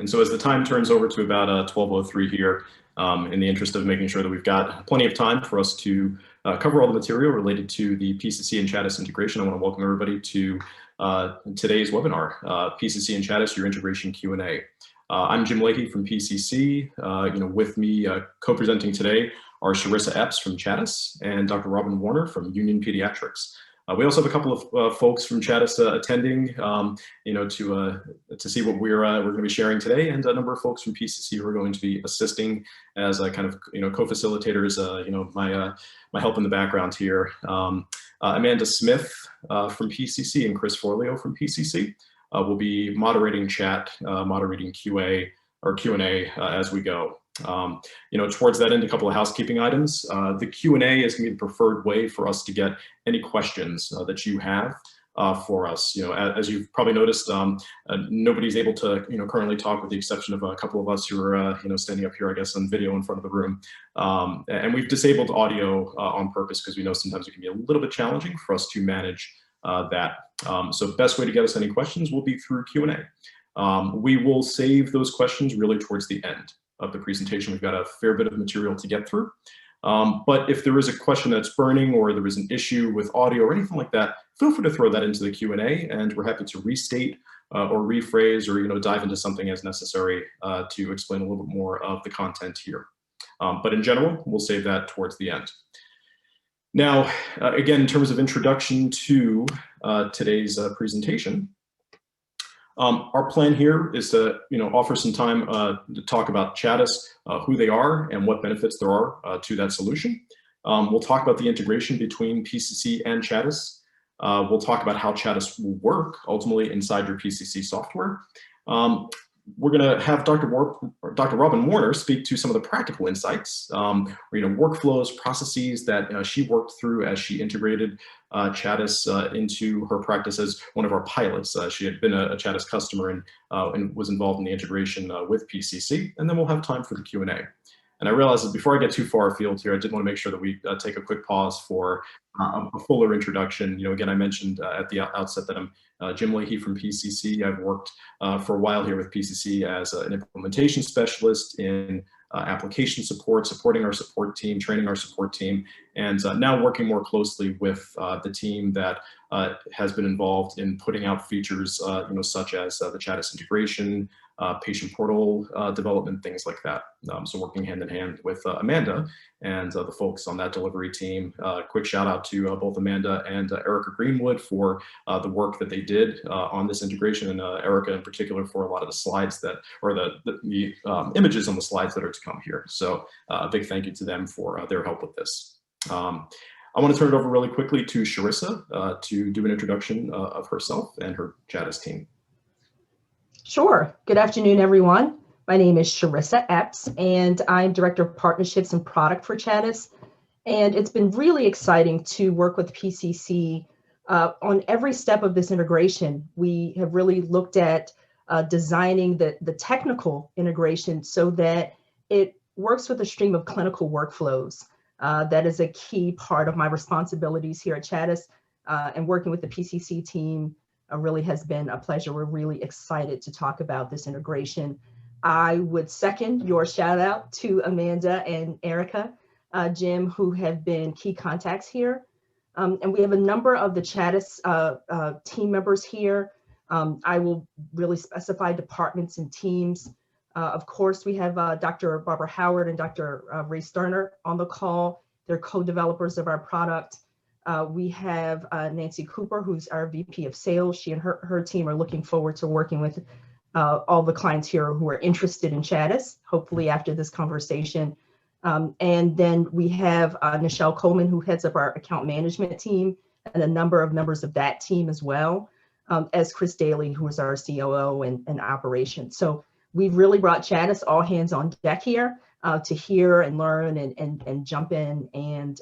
And so as the time turns over to about 12:03 here, in the interest of making sure that we've got plenty of time for us to cover all the material related to the PCC and CHADIS integration, I want to welcome everybody to today's webinar, PCC and CHADIS, your integration Q&A. I'm Jim Leahy from PCC. With me co-presenting today are Charissa Epps from CHADIS and Dr. Robin Warner from Union Pediatrics. We also have a couple of folks from CHADIS attending, to see what we're going to be sharing today, and a number of folks from PCC who are going to be assisting as co-facilitators. My help in the background here. Amanda Smith from PCC and Chris Forleo from PCC will be moderating chat, moderating Q&A as we go. Towards that end, a couple of housekeeping items. The Q&A is going to be the preferred way for us to get any questions that you have for us. As you've probably noticed, nobody's able to currently talk, with the exception of a couple of us who are standing up here, I guess, on video in front of the room. And we've disabled audio on purpose because we know sometimes it can be a little bit challenging for us to manage that. So best way to get us any questions will be through Q&A. We will save those questions really towards the end of the presentation. We've got a fair bit of material to get through. But if there is a question that's burning, or there is an issue with audio or anything like that, feel free to throw that into the Q&A, and we're happy to restate or rephrase or dive into something as necessary to explain a little bit more of the content here. But in general, we'll save that towards the end. Now, again, in terms of introduction to today's presentation, our plan here is to offer some time to talk about CHADIS, who they are and what benefits there are to that solution. We'll talk about the integration between PCC and CHADIS. We'll talk about how CHADIS will work ultimately inside your PCC software. We're going to have Dr. Robin Warner speak to some of the practical insights, workflows, processes that she worked through as she integrated CHADIS into her practice as one of our pilots. She had been a CHADIS customer and was involved in the integration with PCC. And then we'll have time for the Q&A. And I realize that before I get too far afield here, I did want to make sure that we take a quick pause for a fuller introduction. Again, I mentioned at the outset that I'm Jim Leahy from PCC. I've worked for a while here with PCC as an implementation specialist in application support, supporting our support team, training our support team, and now working more closely with the team that has been involved in putting out features, such as the CHADIS integration, patient portal development, things like that. So working hand in hand with Amanda and the folks on that delivery team. Quick shout out to both Amanda and Erica Greenwood for the work that they did on this integration, and Erica in particular for a lot of the slides that, or the images on the slides that are to come here. So a big thank you to them for their help with this. I want to turn it over really quickly to Charissa to do an introduction of herself and her CHADIS team. Sure. Good afternoon, everyone. My name is Charissa Epps, and I'm Director of Partnerships and Product for CHADIS. And it's been really exciting to work with PCC on every step of this integration. We have really looked at designing the technical integration so that it works with a stream of clinical workflows. That is a key part of my responsibilities here at CHADIS, and working with the PCC team really has been a pleasure. We're really excited to talk about this integration. I would second your shout out to Amanda and Erica, Jim, who have been key contacts here. And we have a number of the CHADIS team members here. I will really specify departments and teams. Of course, we have Dr. Barbara Howard and Dr. Ray Sterner on the call. They're co-developers of our product. We have Nancy Cooper, who's our VP of Sales. She and her team are looking forward to working with all the clients here who are interested in CHADIS, hopefully after this conversation. And then we have Nichelle Coleman, who heads up our account management team, and a number of members of that team as well, as Chris Daly, who is our COO and operations. So we've really brought CHADIS all hands on deck here to hear and learn and jump in and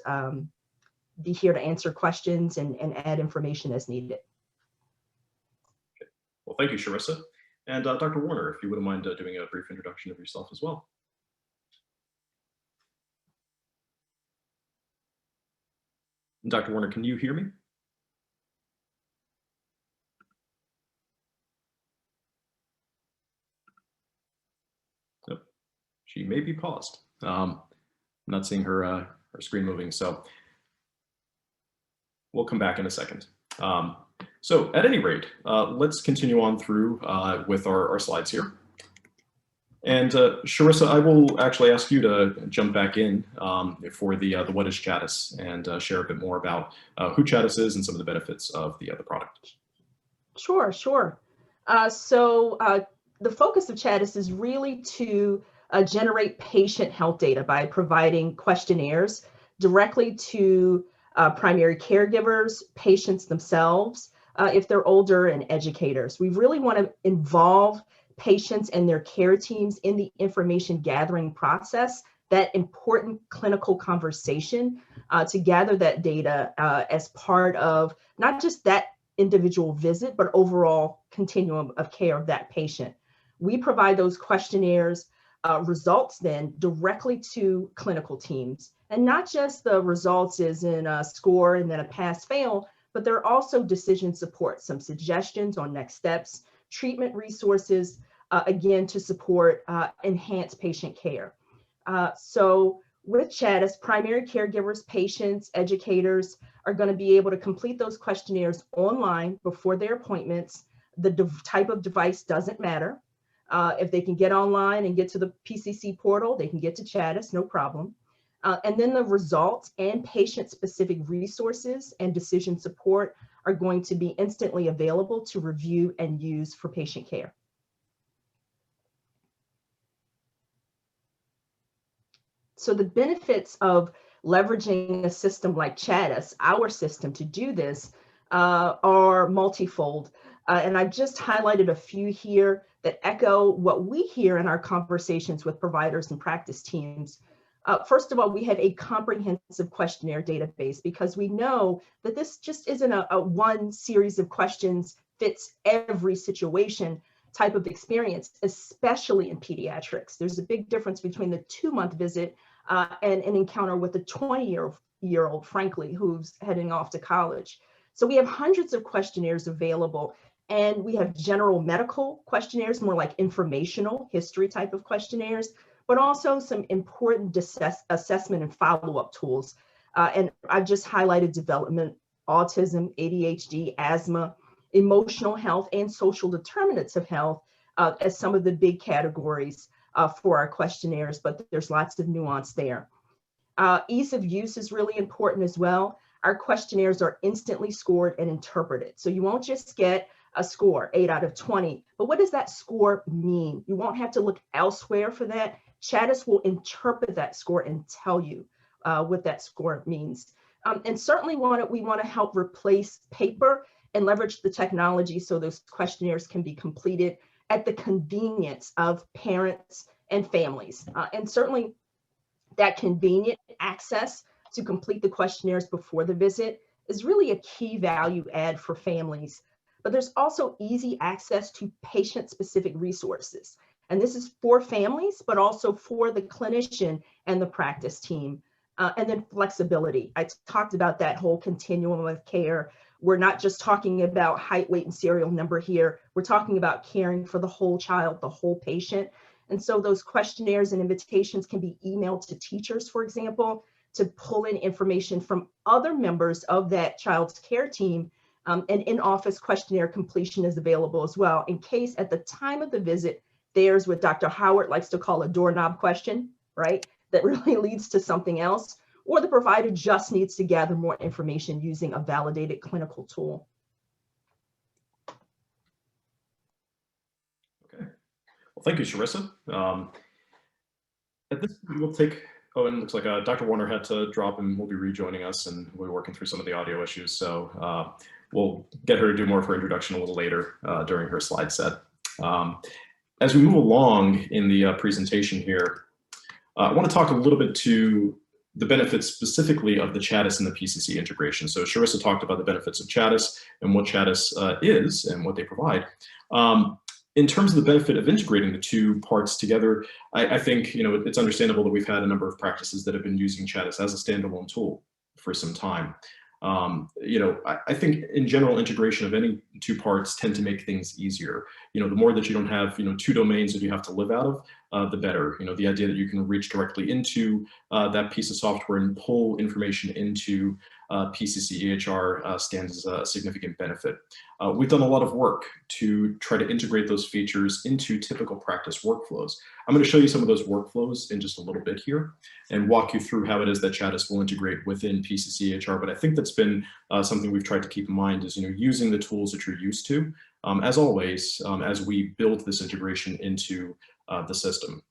be here to answer questions and add information as needed. Okay. Well, thank you, Charissa. And Dr. Warner, if you wouldn't mind doing a brief introduction of yourself as well. And Dr. Warner, can you hear me? She may be paused. I'm not seeing her, her screen moving, so we'll come back in a second. So at any rate, let's continue on through with our slides here. And Charissa, I will actually ask you to jump back in for the what is CHADIS and share a bit more about who CHADIS is and some of the benefits of the product. Sure, sure. The focus of CHADIS is really to generate patient health data by providing questionnaires directly to primary caregivers, patients themselves, if they're older, and educators. We really want to involve patients and their care teams in the information gathering process, that important clinical conversation to gather that data as part of not just that individual visit, but overall continuum of care of that patient. We provide those questionnaires results then directly to clinical teams. And not just the results is in a score and then a pass fail, but there are also decision support, some suggestions on next steps, treatment resources, again, to support enhanced patient care. So with CHADIS, primary caregivers, patients, educators are going to be able to complete those questionnaires online before their appointments. The type of device doesn't matter. If they can get online and get to the PCC portal, they can get to CHADIS, no problem. And then the results and patient-specific resources and decision support are going to be instantly available to review and use for patient care. So the benefits of leveraging a system like CHADIS, our system, to do this are multifold. And I've just highlighted a few here that echo what we hear in our conversations with providers and practice teams. First of all, we have a comprehensive questionnaire database because we know that this just isn't a one series of questions fits every situation type of experience, especially in pediatrics. There's a big difference between the 2-month visit and an encounter with a 20-year-old, frankly, who's heading off to college. So we have hundreds of questionnaires available, and we have general medical questionnaires, more like informational history type of questionnaires, but also some important assessment and follow-up tools. And I've just highlighted development, autism, ADHD, asthma, emotional health, and social determinants of health as some of the big categories for our questionnaires, but there's lots of nuance there. Ease of use is really important as well. Our questionnaires are instantly scored and interpreted. So you won't just get a score, 8 out of 20, but what does that score mean? You won't have to look elsewhere for that. CHADIS will interpret that score and tell you what that score means. And certainly we want to help replace paper and leverage the technology so those questionnaires can be completed at the convenience of parents and families. And certainly that convenient access to complete the questionnaires before the visit is really a key value add for families. But there's also easy access to patient-specific resources. And this is for families, but also for the clinician and the practice team. And then flexibility. I talked about that whole continuum of care. We're not just talking about height, weight, and serial number here. We're talking about caring for the whole child, the whole patient. And so those questionnaires and invitations can be emailed to teachers, for example, to pull in information from other members of that child's care team. And in-office questionnaire completion is available as well, in case at the time of the visit, there's what Dr. Howard likes to call a doorknob question, right? That really leads to something else, or the provider just needs to gather more information using a validated clinical tool. Okay, well, thank you, Charissa. At this point, we'll take, oh, and it looks like Dr. Warner had to drop and will be rejoining us, and we're working through some of the audio issues. So we'll get her to do more of her introduction a little later during her slide set. As we move along in the presentation here, I want to talk a little bit to the benefits specifically of the CHADIS and the PCC integration. So Charissa talked about the benefits of CHADIS and what CHADIS is and what they provide. In terms of the benefit of integrating the two parts together, I think it's understandable that we've had a number of practices that have been using CHADIS as a standalone tool for some time. I think in general, integration of any two parts tend to make things easier. The more that you don't have, two domains that you have to live out of, the better. The idea that you can reach directly into that piece of software and pull information into PCC EHR stands as a significant benefit. We've done a lot of work to try to integrate those features into typical practice workflows. I'm going to show you some of those workflows in just a little bit here and walk you through how it is that CHADIS will integrate within PCC EHR. But I think that's been something we've tried to keep in mind is, using the tools that you're used to, as always, as we build this integration into the system.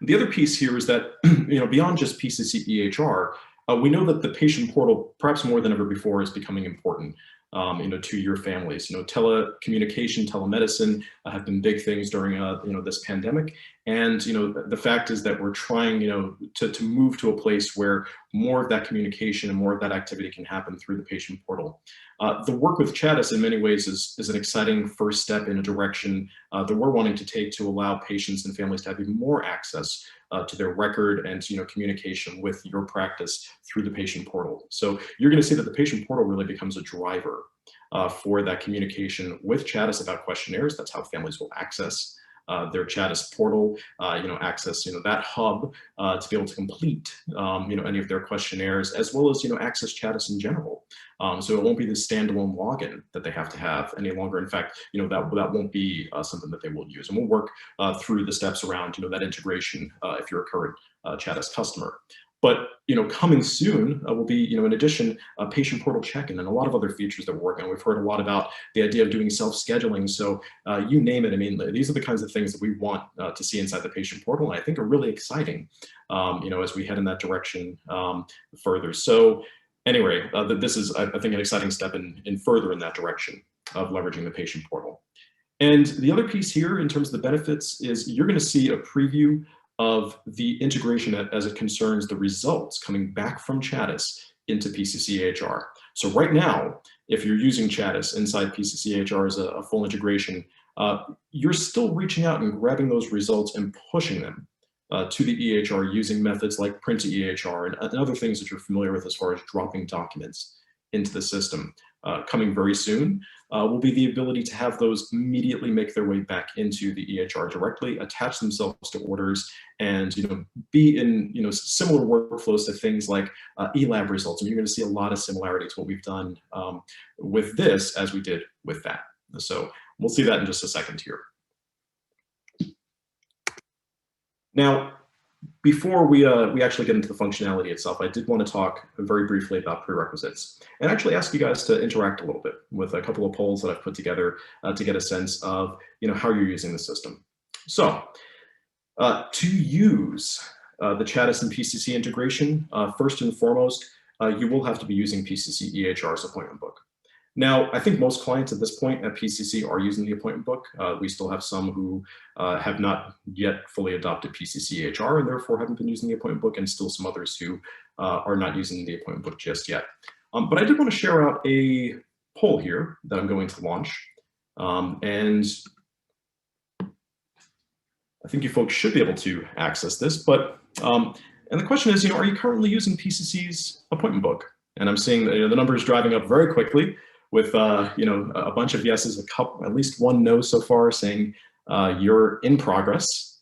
The other piece here is that, beyond just PCC EHR, we know that the patient portal, perhaps more than ever before, is becoming important. To your families. Telecommunication, telemedicine have been big things during, this pandemic. And, the fact is that we're trying, to move to a place where more of that communication and more of that activity can happen through the patient portal. The work with CHADIS in many ways is an exciting first step in a direction that we're wanting to take to allow patients and families to have even more access to their record and communication with your practice through the patient portal. So you're going to see that the patient portal really becomes a driver for that communication with CHADIS about questionnaires. That's how families will access their CHADIS portal, access that hub to be able to complete any of their questionnaires, as well as access CHADIS in general. So it won't be the standalone login that they have to have any longer. In fact, that won't be something that they will use. And we'll work through the steps around that integration if you're a current CHADIS customer. But coming soon will be in addition a patient portal check-in and a lot of other features that we're working on. We've heard a lot about the idea of doing self-scheduling. So you name it. I mean, these are the kinds of things that we want to see inside the patient portal, and I think are really exciting. As we head in that direction further. So anyway, this is I think an exciting step in further in that direction of leveraging the patient portal. And the other piece here in terms of the benefits is you're going to see a preview of the integration as it concerns the results coming back from CHADIS into PCC EHR. So right now, if you're using CHADIS inside PCC EHR as a full integration, you're still reaching out and grabbing those results and pushing them to the EHR using methods like print to EHR and other things that you're familiar with as far as dropping documents into the system. Coming very soon will be the ability to have those immediately make their way back into the EHR directly, attach themselves to orders, and be in similar workflows to things like eLab results. And you're going to see a lot of similarity to what we've done with this as we did with that. So we'll see that in just a second here. Now, before we actually get into the functionality itself, I did want to talk very briefly about prerequisites and actually ask you guys to interact a little bit with a couple of polls that I've put together to get a sense of how you're using the system. So to use the CHADIS and PCC integration, first and foremost, you will have to be using PCC EHR's appointment book. Now, I think most clients at this point at PCC are using the appointment book. We still have some who have not yet fully adopted PCC EHR and therefore haven't been using the appointment book, and still some others who are not using the appointment book just yet. But I did want to share out a poll here that I'm going to launch. And I think you folks should be able to access this. But and the question is, are you currently using PCC's appointment book? And I'm seeing the numbers driving up very quickly, with a bunch of yeses, at least one no so far, saying you're in progress.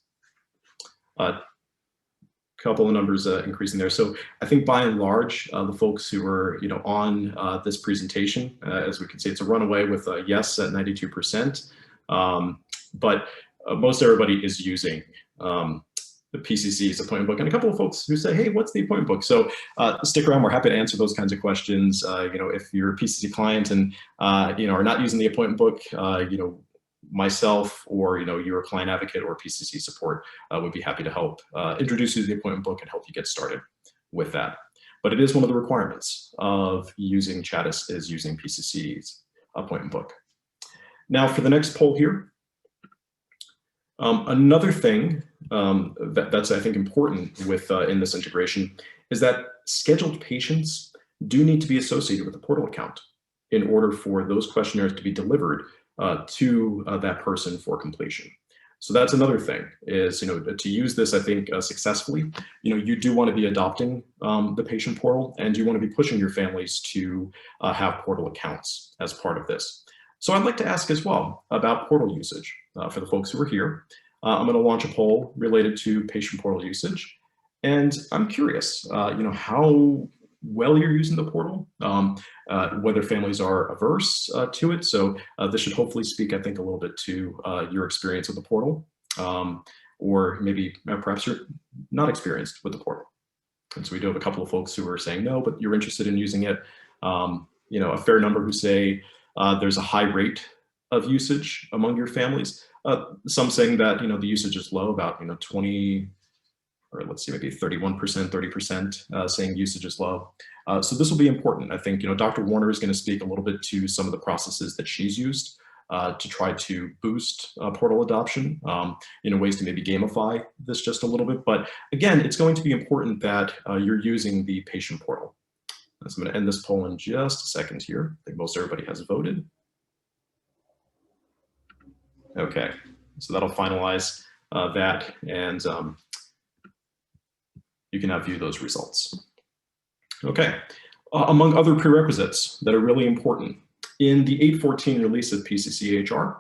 Couple of numbers increasing there. So I think by and large, the folks who are on this presentation, as we can see, it's a runaway with a yes at 92%. But most everybody is using the PCC's appointment book, and a couple of folks who say, hey, what's the appointment book? So stick around, we're happy to answer those kinds of questions. If you're a PCC client and are not using the appointment book, myself or you're a client advocate or PCC support would be happy to help introduce you to the appointment book and help you get started with that. But it is one of the requirements of using CHADIS is using PCC's appointment book. Now for the next poll here, another thing that's I think important with in this integration is that scheduled patients do need to be associated with a portal account in order for those questionnaires to be delivered to that person for completion. So that's another thing is, to use this, I think, successfully, you do want to be adopting the patient portal, and you want to be pushing your families to have portal accounts as part of this. So I'd like to ask as well about portal usage for the folks who are here. I'm going to launch a poll related to patient portal usage. And I'm curious, how well you're using the portal, whether families are averse to it. So this should hopefully speak, I think, a little bit to your experience with the portal, or maybe perhaps you're not experienced with the portal. And so we do have a couple of folks who are saying no, but you're interested in using it. A fair number who say there's a high rate of usage among your families. Some saying that, the usage is low, about, 20, or let's see, maybe 31%, 30% saying usage is low. So this will be important. I think, Dr. Warner is going to speak a little bit to some of the processes that she's used to try to boost portal adoption, ways to maybe gamify this just a little bit. But again, it's going to be important that you're using the patient portal. So I'm going to end this poll in just a second here. I think most everybody has voted. Okay, so that'll finalize that, and you can now view those results. Okay, among other prerequisites that are really important, in the 8.14 release of PCC-HR,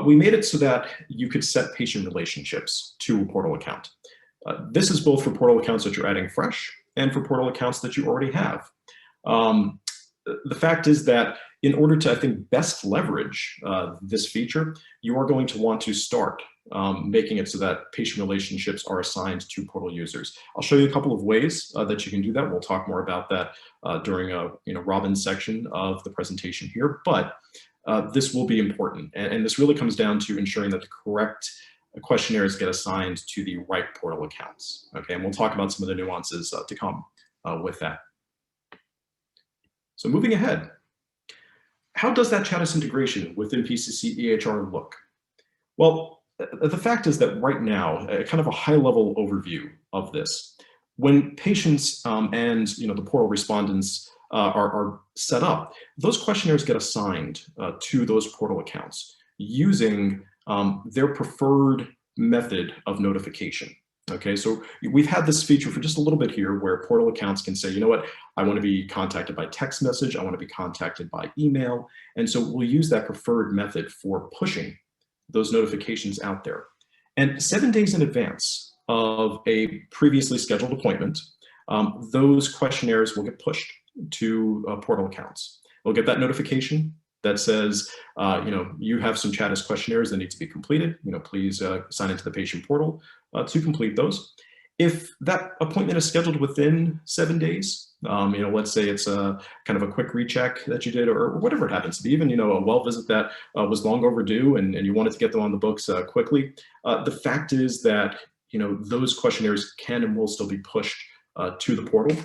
we made it so that you could set patient relationships to a portal account. This is both for portal accounts that you're adding fresh and for portal accounts that you already have. The fact is that in order to, I think, best leverage this feature, you are going to want to start making it so that patient relationships are assigned to portal users. I'll show you a couple of ways that you can do that. We'll talk more about that during Robin's section of the presentation here, but this will be important. And this really comes down to ensuring that the correct questionnaires get assigned to the right portal accounts. Okay, and we'll talk about some of the nuances to come with that. So moving ahead, how does that CHADIS integration within PCC EHR look? Well, the fact is that right now, kind of a high-level overview of this, when patients and the portal respondents are set up, those questionnaires get assigned to those portal accounts using their preferred method of notification. Okay, so we've had this feature for just a little bit here where portal accounts can say, you know what, I want to be contacted by text message, I want to be contacted by email. And so we'll use that preferred method for pushing those notifications out there. And 7 days in advance of a previously scheduled appointment, those questionnaires will get pushed to portal accounts. We'll get that notification that says, you have some CHADIS questionnaires that need to be completed. Please sign into the patient portal to complete those. If that appointment is scheduled within 7 days, let's say it's a kind of a quick recheck that you did, or whatever it happens to be, even a well visit that was long overdue, and you wanted to get them on the books quickly. The fact is that those questionnaires can and will still be pushed to the portal,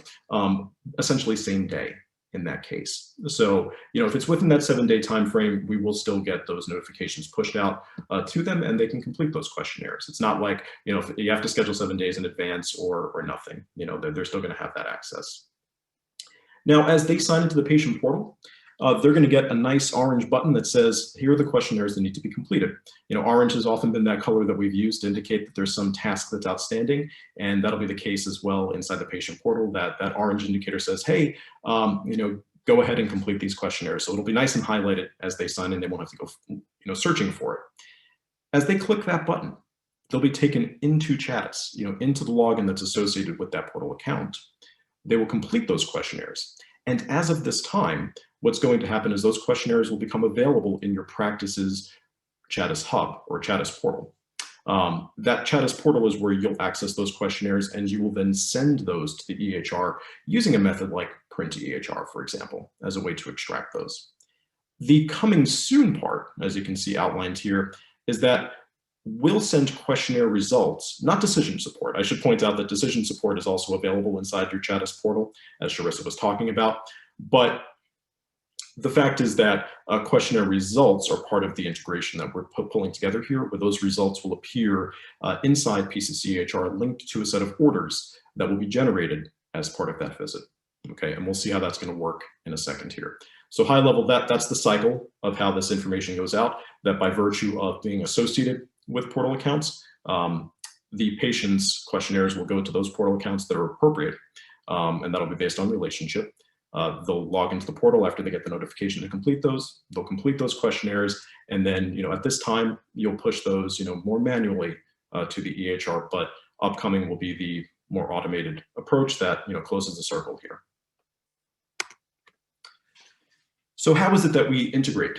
essentially same day in that case. So, if it's within that 7-day time frame, we will still get those notifications pushed out to them, and they can complete those questionnaires. It's not like, if you have to schedule 7 days in advance or nothing, they're still going to have that access. Now, as they sign into the patient portal, they're going to get a nice orange button that says, here are the questionnaires that need to be completed. Orange has often been that color that we've used to indicate that there's some task that's outstanding, and that'll be the case as well inside the patient portal. That orange indicator says, hey, go ahead and complete these questionnaires. So it'll be nice and highlighted as they sign in. They won't have to go searching for it. As they click that button, they'll be taken into CHADIS, into the login that's associated with that portal account. They will complete those questionnaires. And as of this time, what's going to happen is those questionnaires will become available in your practice's CHADIS hub or CHADIS portal. That CHADIS portal is where you'll access those questionnaires, and you will then send those to the EHR using a method like print to EHR, for example, as a way to extract those. The coming soon part, as you can see outlined here, is that we'll send questionnaire results, not decision support. I should point out that decision support is also available inside your CHADIS portal, as Charissa was talking about. But the fact is that questionnaire results are part of the integration that we're pulling together here, where those results will appear inside PCC-HR linked to a set of orders that will be generated as part of that visit. Okay, and we'll see how that's going to work in a second here. So high level, that's the cycle of how this information goes out, that by virtue of being associated with portal accounts, the patient's questionnaires will go to those portal accounts that are appropriate, and that'll be based on relationship. They'll log into the portal after they get the notification to complete those. They'll complete those questionnaires, and then at this time you'll push those more manually to the EHR. But upcoming will be the more automated approach that closes the circle here. So how is it that we integrate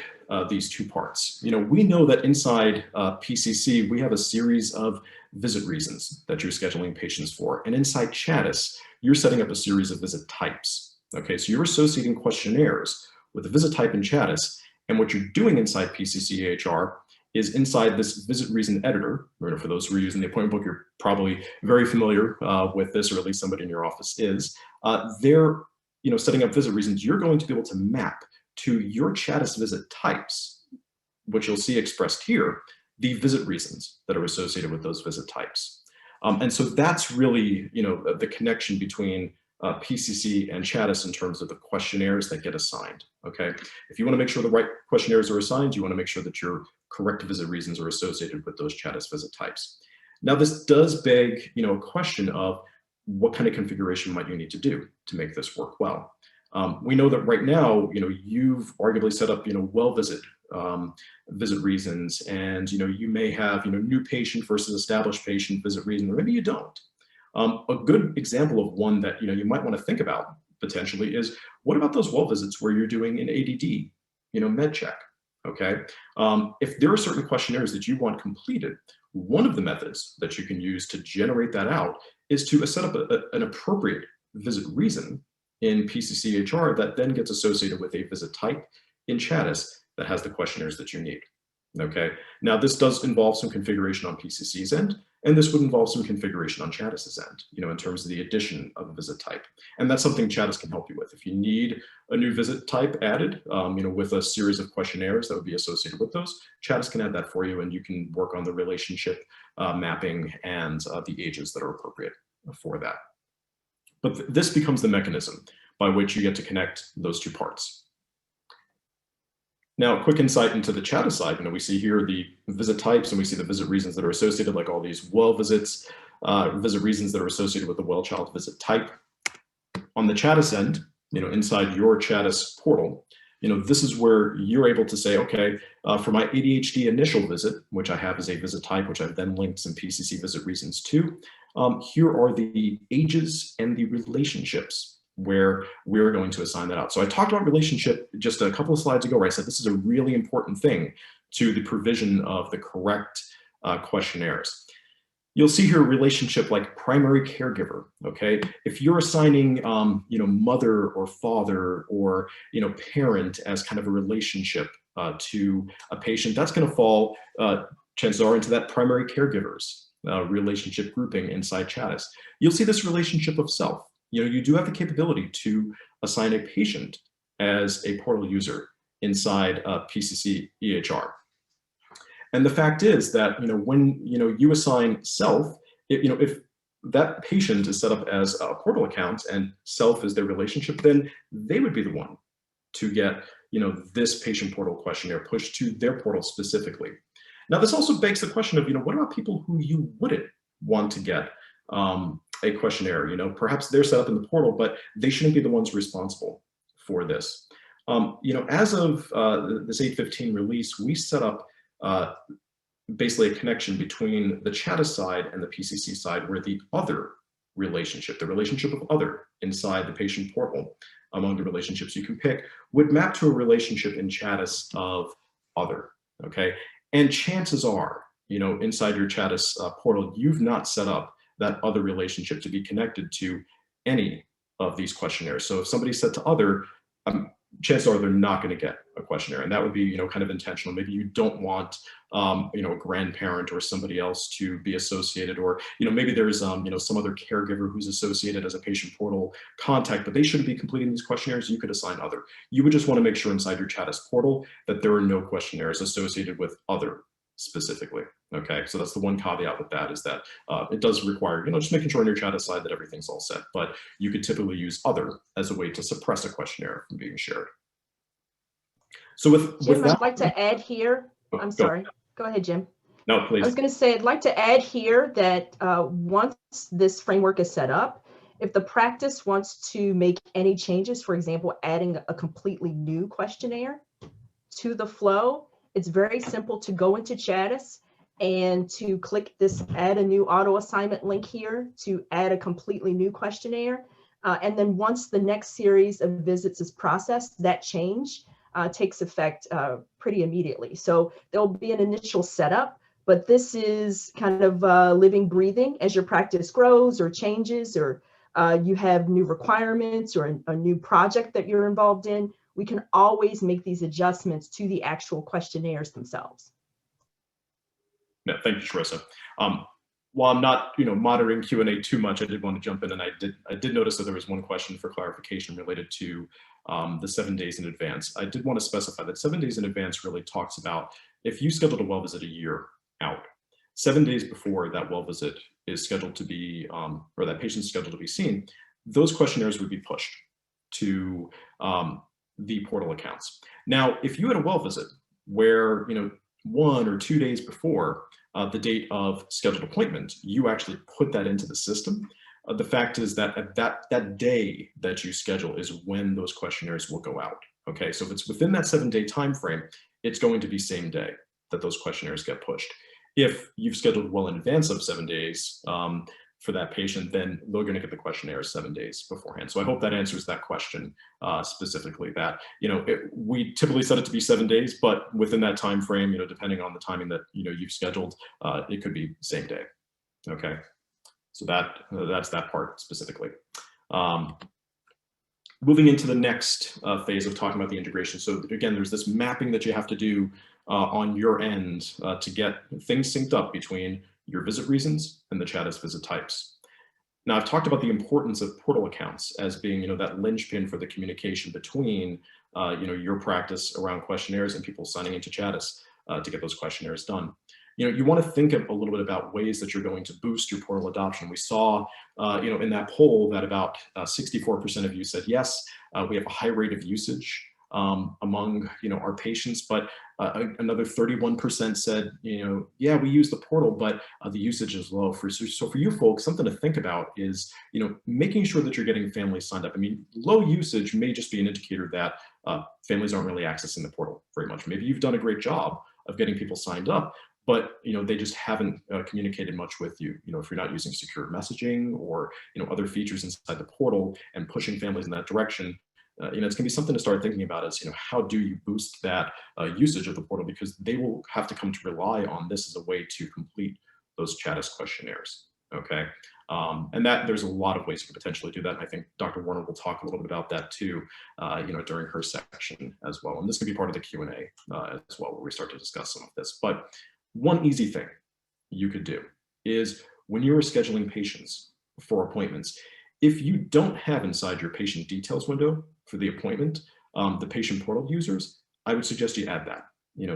these two parts? We know that inside PCC, we have a series of visit reasons that you're scheduling patients for. And inside CHADIS, you're setting up a series of visit types. Okay, so you're associating questionnaires with the visit type in CHADIS. And what you're doing inside PCC EHR is inside this visit reason editor. For those who are using the appointment book, you're probably very familiar with this, or at least somebody in your office is. They're setting up visit reasons. You're going to be able to map to your CHADIS visit types, which you'll see expressed here, the visit reasons that are associated with those visit types. And so that's really, the connection between PCC and CHADIS in terms of the questionnaires that get assigned, okay? If you wanna make sure the right questionnaires are assigned, you wanna make sure that your correct visit reasons are associated with those CHADIS visit types. Now, this does beg, a question of what kind of configuration might you need to do to make this work well. We know that right now, you've arguably set up, well visit reasons, and you may have, new patient versus established patient visit reason, or maybe you don't. A good example of one that you might want to think about potentially is, what about those well visits where you're doing an ADD, med check? Okay, if there are certain questionnaires that you want completed, one of the methods that you can use to generate that out is to set up an appropriate visit reason in PCC EHR that then gets associated with a visit type in CHADIS that has the questionnaires that you need. Okay, now this does involve some configuration on PCC's end, and this would involve some configuration on CHADIS's end, in terms of the addition of a visit type. And that's something CHADIS can help you with. If you need a new visit type added, with a series of questionnaires that would be associated with those, CHADIS can add that for you, and you can work on the relationship mapping and the ages that are appropriate for that. But this becomes the mechanism by which you get to connect those two parts. Now, a quick insight into the CHADIS side. We see here the visit types, and we see the visit reasons that are associated, like all these well visits, visit reasons that are associated with the well child visit type. On the CHADIS end, inside your CHADIS portal, this is where you're able to say, okay, for my ADHD initial visit, which I have as a visit type, which I've then linked some PCC visit reasons to, here are the ages and the relationships where we're going to assign that out. So I talked about relationship just a couple of slides ago, where I said this is a really important thing to the provision of the correct questionnaires. You'll see here a relationship like primary caregiver, okay? If you're assigning, mother or father or, parent as kind of a relationship to a patient, that's gonna fall, chances are, into that primary caregivers relationship grouping inside CHADIS. You'll see this relationship of self. You do have the capability to assign a patient as a portal user inside PCC EHR. And the fact is that, when, you assign self, if that patient is set up as a portal account and self is their relationship, then they would be the one to get, this patient portal questionnaire pushed to their portal specifically. Now, this also begs the question of, what about people who you wouldn't want to get a questionnaire? Perhaps they're set up in the portal, but they shouldn't be the ones responsible for this. As of this 8.15 release, we set up basically a connection between the CHADIS side and the PCC side, where the other relationship, the relationship of other inside the patient portal, among the relationships you can pick, would map to a relationship in CHADIS of other, okay? And chances are, inside your CHADIS portal, you've not set up that other relationship to be connected to any of these questionnaires. So if somebody's set to other, chances are they're not going to get a questionnaire, and that would be, kind of intentional. Maybe you don't want, a grandparent or somebody else to be associated, or, maybe there's, some other caregiver who's associated as a patient portal contact, but they shouldn't be completing these questionnaires. You could assign other. You would just want to make sure inside your CHADIS portal that there are no questionnaires associated with other specifically. Okay, so that's the one caveat with that, is that it does require, just making sure on your CHADIS side that everything's all set, but you could typically use other as a way to suppress a questionnaire from being shared. So with Jim, that, I'd like to add here, I'm sorry, go ahead, Jim. No, I please. was going to say, I'd like to add here that once this framework is set up, if the practice wants to make any changes, for example, adding a completely new questionnaire to the flow, it's very simple to go into CHADIS and to click this add a new auto assignment link here to add a completely new questionnaire. And then once the next series of visits is processed, that change takes effect pretty immediately. So there'll be an initial setup, but this is kind of living, breathing as your practice grows or changes, or you have new requirements or a new project that you're involved in. We can always make these adjustments to the actual questionnaires themselves. Yeah, thank you, Charissa. While I'm not, monitoring Q&A too much, I did want to jump in, and I did notice that there was one question for clarification related to the 7 days in advance. I did want to specify that 7 days in advance really talks about if you scheduled a well visit a year out, 7 days before that well visit is scheduled to be, or that patient's scheduled to be seen, those questionnaires would be pushed to the portal accounts. Now, if you had a well visit where, 1 or 2 days before the date of scheduled appointment, you actually put that into the system. The fact is that at that day that you schedule is when those questionnaires will go out. Okay, so if it's within that 7-day time frame, it's going to be same day that those questionnaires get pushed. If you've scheduled well in advance of 7 days for that patient, then they're going to get the questionnaire 7 days beforehand. So I hope that answers that question specifically. That we typically set it to be 7 days, but within that time frame, depending on the timing that you've scheduled, it could be same day. Okay, so that's that part specifically. Moving into the next phase of talking about the integration. So again, there's this mapping that you have to do on your end to get things synced up between your visit reasons and the CHADIS visit types. Now, I've talked about the importance of portal accounts as being, that linchpin for the communication between, your practice around questionnaires and people signing into CHADIS to get those questionnaires done. You want to think a little bit about ways that you're going to boost your portal adoption. We saw, in that poll that about 64% of you said yes. We have a high rate of usage among, our patients, but another 31% said, yeah, we use the portal, but the usage is low. So for you folks, something to think about is, making sure that you're getting families signed up. I mean, low usage may just be an indicator that families aren't really accessing the portal very much. Maybe you've done a great job of getting people signed up, but they just haven't communicated much with you. If you're not using secure messaging or other features inside the portal and pushing families in that direction, it's going to be something to start thinking about is, how do you boost that usage of the portal, because they will have to come to rely on this as a way to complete those CHADIS questionnaires. Okay, and that there's a lot of ways you can potentially do that. And I think Dr. Warner will talk a little bit about that too, during her section as well. And this can be part of the Q&A as well, where we start to discuss some of this. But one easy thing you could do is when you're scheduling patients for appointments, if you don't have inside your patient details window for the appointment, the patient portal users, I would suggest you add that,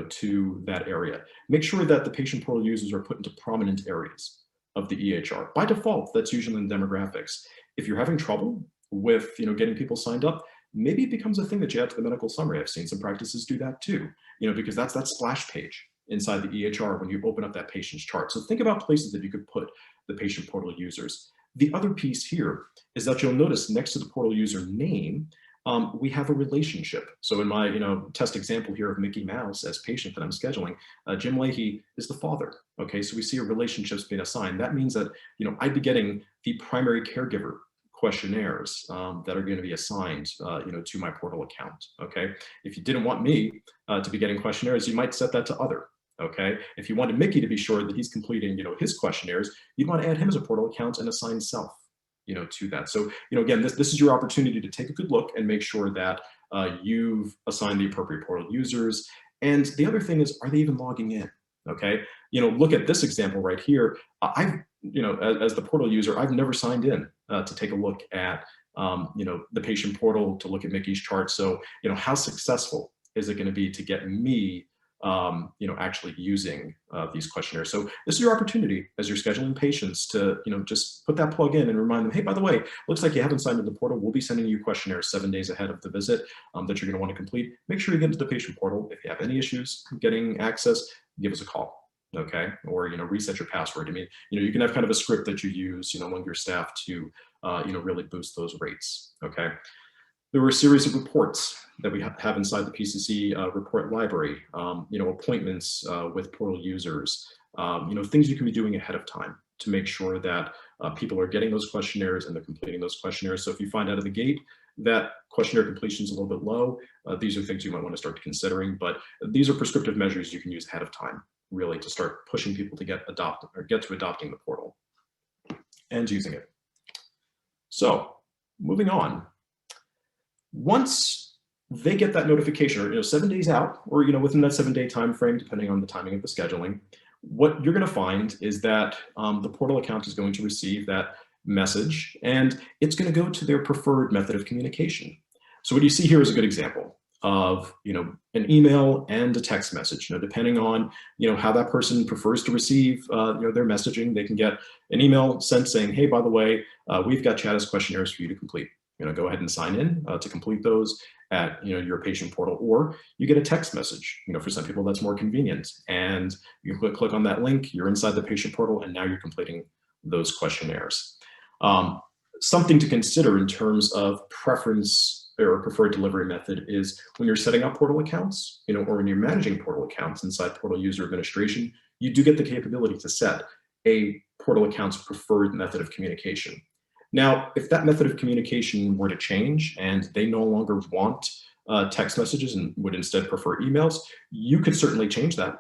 to that area. Make sure that the patient portal users are put into prominent areas of the EHR. By default, that's usually in demographics. If you're having trouble with, getting people signed up, maybe it becomes a thing that you add to the medical summary. I've seen some practices do that too, because that's that splash page inside the EHR when you open up that patient's chart. So think about places that you could put the patient portal users. The other piece here is that you'll notice next to the portal user name, we have a relationship. So in my test example here of Mickey Mouse as patient that I'm scheduling, Jim Leahy is the father. Okay, so we see a relationship's being assigned. That means that I'd be getting the primary caregiver questionnaires that are going to be assigned to my portal account. Okay, if you didn't want me to be getting questionnaires, you might set that to other. Okay, if you wanted Mickey to be sure that he's completing his questionnaires, you'd want to add him as a portal account and assign self to that. So again, this is your opportunity to take a good look and make sure that you've assigned the appropriate portal users. And the other thing is, are they even logging in? Okay, look at this example right here. I've as the portal user, I've never signed in to take a look at the patient portal to look at Mickey's chart. So how successful is it going to be to get me actually using these questionnaires? So this is your opportunity as you're scheduling patients to, just put that plug in and remind them, hey, by the way, looks like you haven't signed into the portal. We'll be sending you questionnaires 7 days ahead of the visit that you're going to want to complete. Make sure you get into the patient portal. If you have any issues getting access, give us a call. okay? Or, reset your password. I mean, you can have kind of a script that you use, among your staff to, really boost those rates, okay? There were a series of reports that we have inside the PCC report library, appointments with portal users, things you can be doing ahead of time to make sure that people are getting those questionnaires and they're completing those questionnaires. So if you find out of the gate that questionnaire completion is a little bit low, these are things you might want to start considering, but these are prescriptive measures you can use ahead of time, really, to start pushing people to get to adopting the portal and using it. So moving on. Once they get that notification, or 7 days out, or within that 7-day time frame, depending on the timing of the scheduling, what you're going to find is that the portal account is going to receive that message, and it's going to go to their preferred method of communication. So what you see here is a good example of an email and a text message. Depending on how that person prefers to receive their messaging, they can get an email sent saying, hey, by the way, we've got CHADIS questionnaires for you to complete. Go ahead and sign in to complete those at your patient portal, or you get a text message. For some people that's more convenient, and you click on that link, you're inside the patient portal, and now you're completing those questionnaires. Something to consider in terms of preference or preferred delivery method is when you're setting up portal accounts, or when you're managing portal accounts inside portal user administration, you do get the capability to set a portal account's preferred method of communication. Now, if that method of communication were to change and they no longer want text messages and would instead prefer emails, you could certainly change that,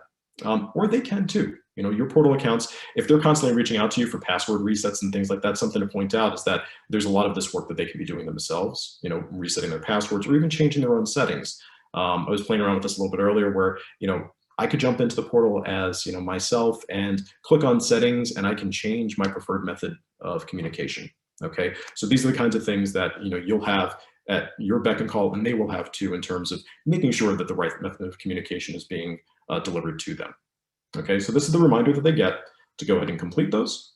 or they can too. Your portal accounts, if they're constantly reaching out to you for password resets and things like that, something to point out is that there's a lot of this work that they can be doing themselves, resetting their passwords or even changing their own settings. I was playing around with this a little bit earlier where, I could jump into the portal as myself and click on settings, and I can change my preferred method of communication. Okay, so these are the kinds of things that you'll have at your beck and call, and they will have too, in terms of making sure that the right method of communication is being delivered to them. Okay, so this is the reminder that they get to go ahead and complete those.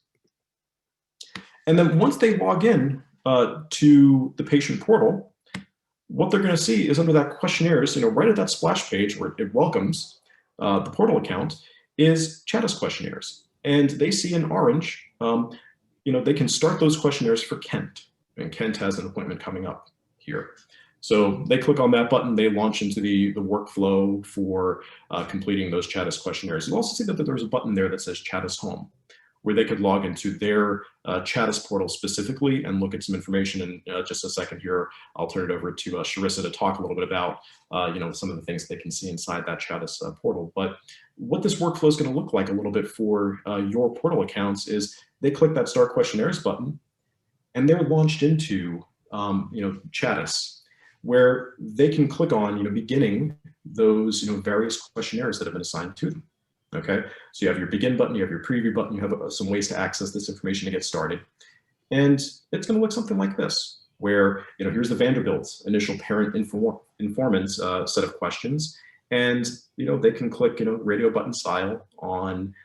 And then once they log in to the patient portal, what they're going to see is under that questionnaires, right at that splash page where it welcomes the portal account, is CHADIS questionnaires, and they see in orange. They can start those questionnaires for Kent, and Kent has an appointment coming up here. So they click on that button, they launch into the workflow for completing those CHADIS questionnaires. You also see that there's a button there that says CHADIS Home, where they could log into their CHADIS portal specifically and look at some information. In just a second here, I'll turn it over to Charissa to talk a little bit about some of the things they can see inside that CHADIS portal. But what this workflow is going to look like a little bit for your portal accounts is they click that Start Questionnaires button, and they're launched into CHADIS, where they can click on beginning those various questionnaires that have been assigned to them. Okay, so you have your begin button, you have your preview button, you have some ways to access this information to get started. And it's going to look something like this, where here's the Vanderbilt's initial parent informants set of questions, and they can click radio button style on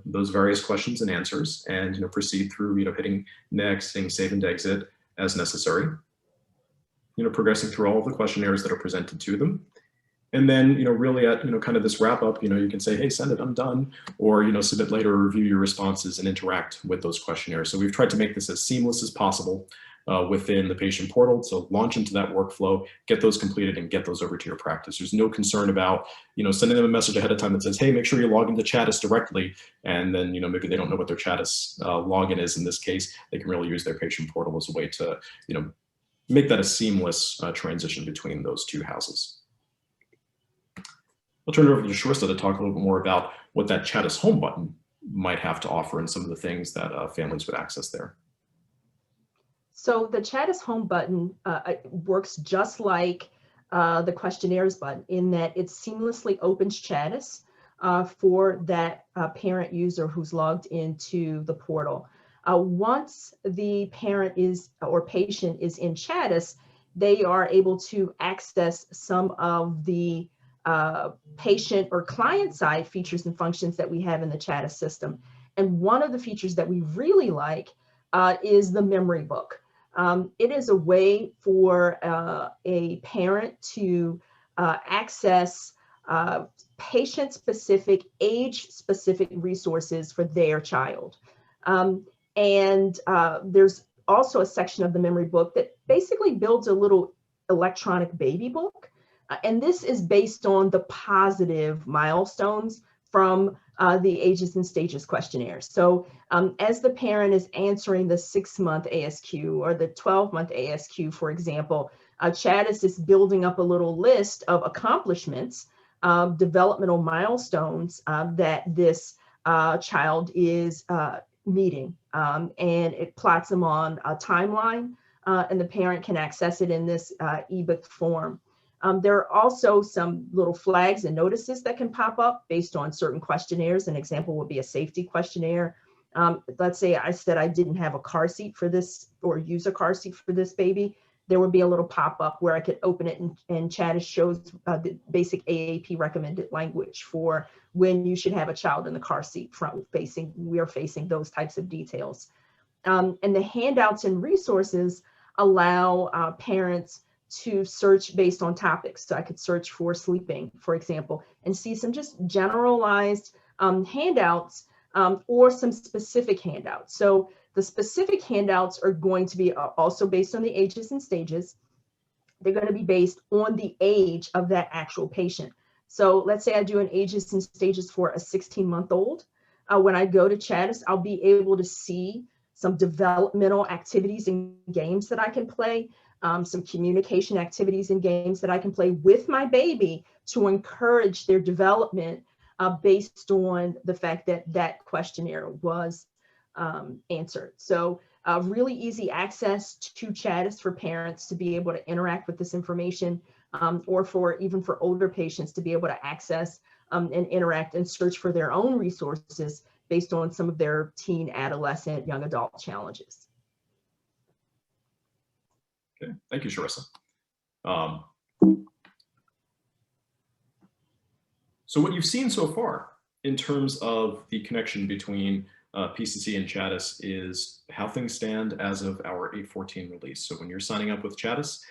those various questions and answers, and proceed through hitting next, hitting save and exit as necessary. Progressing through all of the questionnaires that are presented to them. And then, really at, kind of this wrap up, you can say, hey, send it, I'm done, or, submit later or review your responses and interact with those questionnaires. So we've tried to make this as seamless as possible within the patient portal. So launch into that workflow, get those completed, and get those over to your practice. There's no concern about, sending them a message ahead of time that says, hey, make sure you log into CHADIS directly. And then, maybe they don't know what their CHADIS login is in this case. They can really use their patient portal as a way to, make that a seamless transition between those two houses. I'll turn it over to Charissa to talk a little bit more about what that CHADIS Home button might have to offer and some of the things that families would access there. So the CHADIS Home button works just like the Questionnaires button in that it seamlessly opens CHADIS for that parent user who's logged into the portal. Once the parent is or patient is in CHADIS, they are able to access some of the patient or client side features and functions that we have in the CHADIS system. And one of the features that we really like is the memory book. It is a way for a parent to access patient-specific, age-specific resources for their child. And there's also a section of the memory book that basically builds a little electronic baby book. And this is based on the positive milestones from the ages and stages questionnaire. So as the parent is answering the 6-month ASQ or the 12-month ASQ, for example, CHADIS is building up a little list of accomplishments, developmental milestones that this child is meeting. And it plots them on a timeline, and the parent can access it in this ebook form. There are also some little flags and notices that can pop up based on certain questionnaires. An example would be a safety questionnaire. Let's say I said I didn't have a car seat for this or use a car seat for this baby. There would be a little pop-up where I could open it, and CHADIS shows the basic AAP recommended language for when you should have a child in the car seat we're facing those types of details. And the handouts and resources allow parents to search based on topics. So I could search for sleeping, for example, and see some just generalized handouts or some specific handouts. So the specific handouts are going to be also based on the ages and stages. They're going to be based on the age of that actual patient. So let's say I do an ages and stages for a 16-month-old. When I go to CHADIS, I'll be able to see some developmental activities and games that I can play, some communication activities and games that I can play with my baby to encourage their development based on the fact that that questionnaire was answered. So really easy access to CHADIS for parents to be able to interact with this information, or even for older patients to be able to access and interact and search for their own resources based on some of their teen, adolescent, young adult challenges. Okay, thank you, Charissa. So what you've seen so far in terms of the connection between PCC and CHADIS is how things stand as of our 8/14 release. So when you're signing up with CHADIS,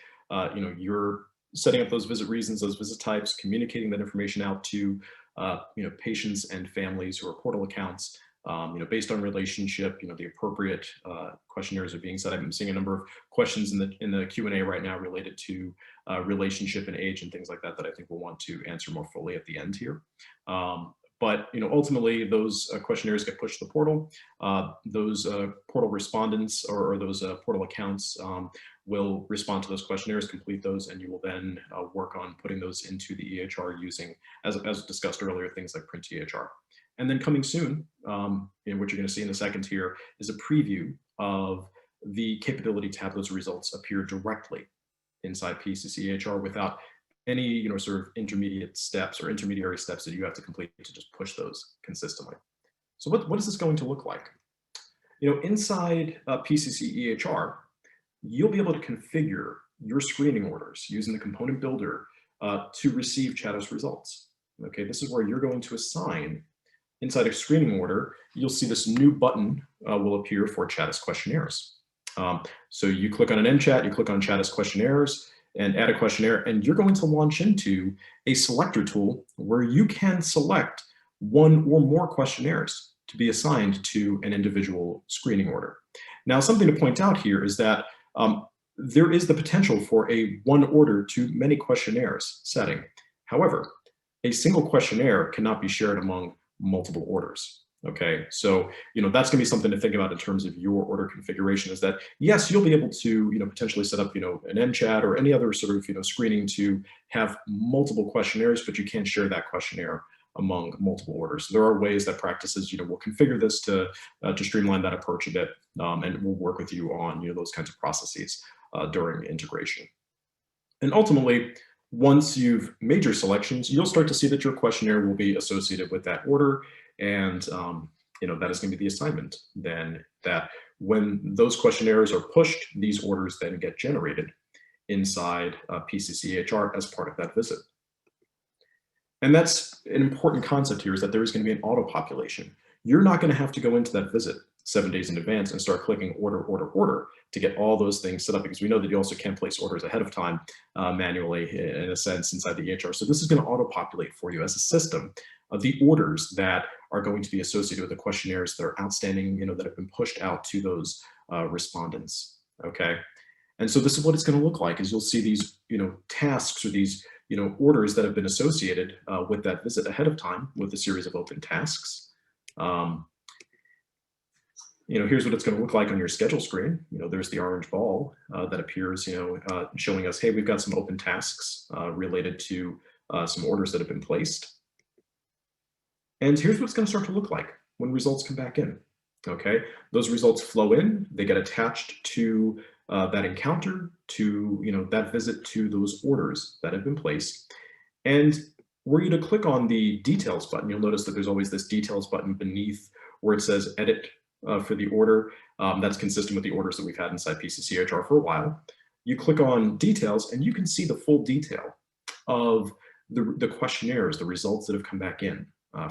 you're setting up those visit reasons, those visit types, communicating that information out to patients and families who are portal accounts. Based on relationship, the appropriate questionnaires are being set up. I'm seeing a number of questions in the Q&A right now related to relationship and age and things like that I think we'll want to answer more fully at the end here. But ultimately, those questionnaires get pushed to the portal. Those portal respondents or those portal accounts will respond to those questionnaires, complete those, and you will then work on putting those into the EHR using, as discussed earlier, things like print EHR. And then coming soon, and what you're going to see in a second here, is a preview of the capability to have those results appear directly inside PCC EHR without any sort of intermediate steps or intermediary steps that you have to complete to just push those consistently. So what is this going to look like? Inside PCC EHR, you'll be able to configure your screening orders using the component builder to receive CHADIS results. Okay, this is where you're going to assign. Inside a screening order, you'll see this new button will appear for CHADIS questionnaires. So you click on an MChat, you click on CHADIS questionnaires, and add a questionnaire, and you're going to launch into a selector tool where you can select one or more questionnaires to be assigned to an individual screening order. Now, something to point out here is that there is the potential for a one order to many questionnaires setting. However, a single questionnaire cannot be shared among multiple orders. Okay, so that's going to be something to think about in terms of your order configuration. Is that yes, you'll be able to potentially set up an MChat or any other sort of screening to have multiple questionnaires, but you can't share that questionnaire among multiple orders. So there are ways that practices will configure this to streamline that approach a bit, and we'll work with you on those kinds of processes during integration. And ultimately, once you've made your selections, you'll start to see that your questionnaire will be associated with that order. And that is going to be the assignment then, that when those questionnaires are pushed, these orders then get generated inside PCC EHR as part of that visit. And that's an important concept here, is that there is going to be an auto population. You're not going to have to go into that visit 7 days in advance and start clicking order, order, order to get all those things set up, because we know that you also can't place orders ahead of time manually in a sense inside the EHR. So this is going to auto-populate for you as a system of the orders that are going to be associated with the questionnaires that are outstanding, that have been pushed out to those respondents. Okay. And so this is what it's going to look like, is you'll see these, tasks or these, orders that have been associated with that visit ahead of time with a series of open tasks. Here's what it's going to look like on your schedule screen. There's the orange ball that appears, showing us, hey, we've got some open tasks related to some orders that have been placed. And here's what it's going to start to look like when results come back in. Okay, those results flow in, they get attached to that encounter, to that visit, to those orders that have been placed. And were you to click on the details button, you'll notice that there's always this details button beneath where it says edit for the order. That's consistent with the orders that we've had inside PCCHR for a while. You click on details and you can see the full detail of the questionnaires, the results that have come back in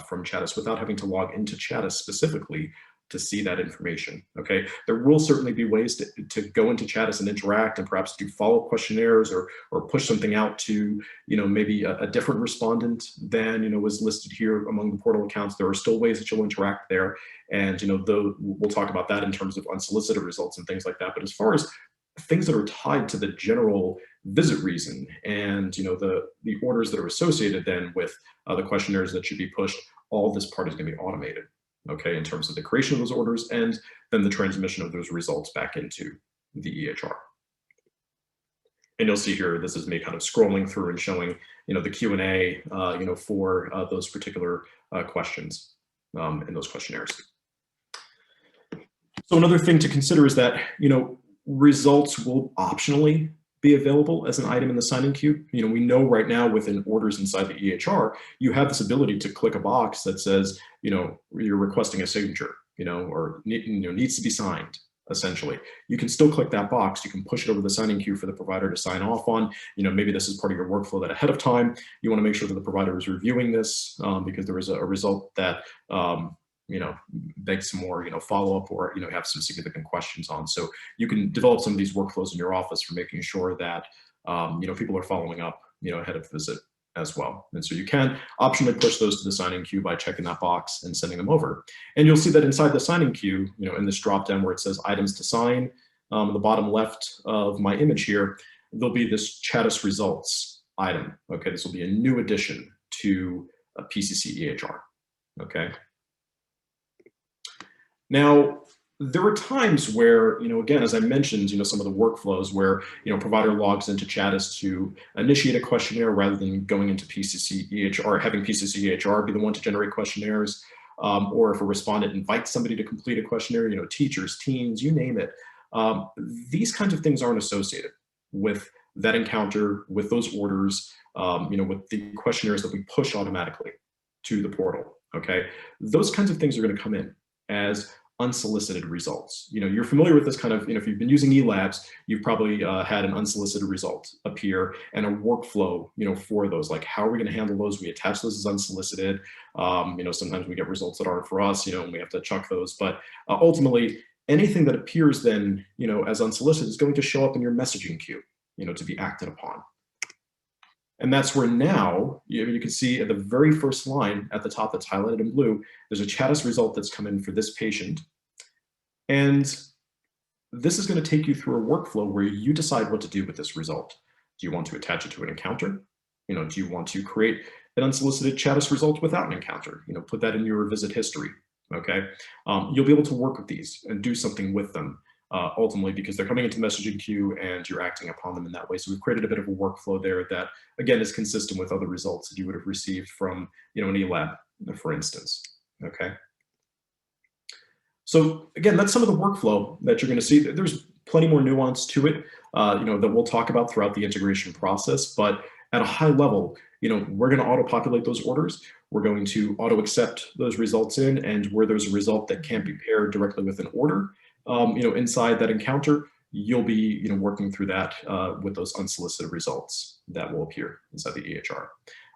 from CHADIS without having to log into CHADIS specifically to see that information. Okay, there will certainly be ways to go into CHADIS and interact and perhaps do follow-up questionnaires or push something out to maybe a different respondent than was listed here among the portal accounts. There are still ways that you'll interact there, and though we'll talk about that in terms of unsolicited results and things like that. But as far as things that are tied to the general visit reason and the orders that are associated then with the questionnaires that should be pushed, all this part is going to be automated. Okay, in terms of the creation of those orders and then the transmission of those results back into the EHR. And you'll see here, this is me kind of scrolling through and showing, the Q&A, for those particular questions in those questionnaires. So another thing to consider is that, results will optionally be available as an item in the sign-in queue. We know right now within orders inside the EHR, you have this ability to click a box that says, you're requesting a signature, or needs to be signed, essentially. You can still click that box. You can push it over the sign-in queue for the provider to sign off on. Maybe this is part of your workflow that ahead of time, you want to make sure that the provider is reviewing this because there is a result that begs some more, follow-up or, have some significant questions on. So you can develop some of these workflows in your office for making sure that, people are following up, ahead of the visit as well. And so you can optionally push those to the sign-in queue by checking that box and sending them over. And you'll see that inside the sign-in queue, in this drop-down where it says items to sign, the bottom left of my image here, there'll be this CHADIS results item. Okay, this will be a new addition to a PCC EHR. Okay. Now, there are times where, again, as I mentioned, some of the workflows where, provider logs into CHADIS to initiate a questionnaire rather than going into PCC EHR, having PCC EHR be the one to generate questionnaires, or if a respondent invites somebody to complete a questionnaire, teachers, teens, you name it. These kinds of things aren't associated with that encounter, with those orders, with the questionnaires that we push automatically to the portal. Okay, those kinds of things are going to come in as unsolicited results. You're familiar with this kind of, if you've been using eLabs, you've probably had an unsolicited result appear and a workflow, for those, like how are we going to handle those? We attach those as unsolicited. Sometimes we get results that aren't for us, and we have to chuck those. But ultimately, anything that appears then, as unsolicited is going to show up in your messaging queue, to be acted upon. And that's where now, you can see at the very first line at the top that's highlighted in blue, there's a CHADIS result that's come in for this patient. And this is going to take you through a workflow where you decide what to do with this result. Do you want to attach it to an encounter? Do you want to create an unsolicited CHADIS result without an encounter? Put that in your visit history, okay? You'll be able to work with these and do something with them. Ultimately, because they're coming into messaging queue and you're acting upon them in that way. So we've created a bit of a workflow there that, again, is consistent with other results that you would have received from, an eLab, for instance, okay? So again, that's some of the workflow that you're going to see. There's plenty more nuance to it, that we'll talk about throughout the integration process. But at a high level, we're going to auto-populate those orders. We're going to auto-accept those results in, and where there's a result that can't be paired directly with an order, inside that encounter, you'll be, working through that with those unsolicited results that will appear inside the EHR.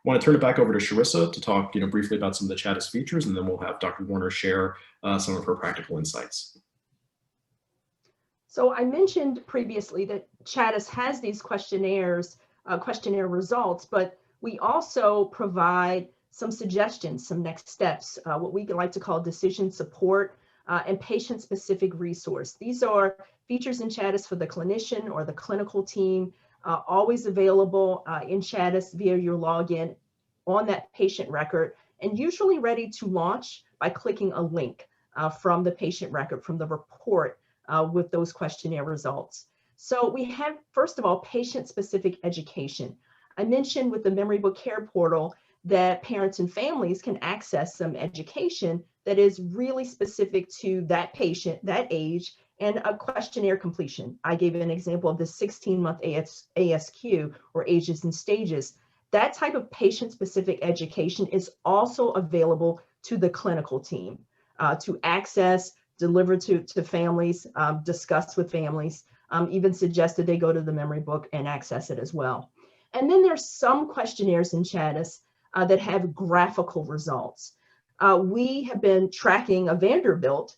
I want to turn it back over to Charissa to talk briefly about some of the CHADIS features, and then we'll have Dr. Warner share some of her practical insights. So I mentioned previously that CHADIS has these questionnaires, questionnaire results, but we also provide some suggestions, some next steps, what we like to call decision support and patient-specific resource. These are features in CHADIS for the clinician or the clinical team, always available in CHADIS via your login on that patient record, and usually ready to launch by clicking a link from the patient record, from the report with those questionnaire results. So we have, first of all, patient-specific education. I mentioned with the Memory Book Care Portal that parents and families can access some education that is really specific to that patient, that age, and a questionnaire completion. I gave an example of the 16-month ASQ, or ages and stages. That type of patient-specific education is also available to the clinical team to access, deliver to families, discuss with families, even suggested they go to the memory book and access it as well. And then there's some questionnaires in CHADIS that have graphical results. We have been tracking a Vanderbilt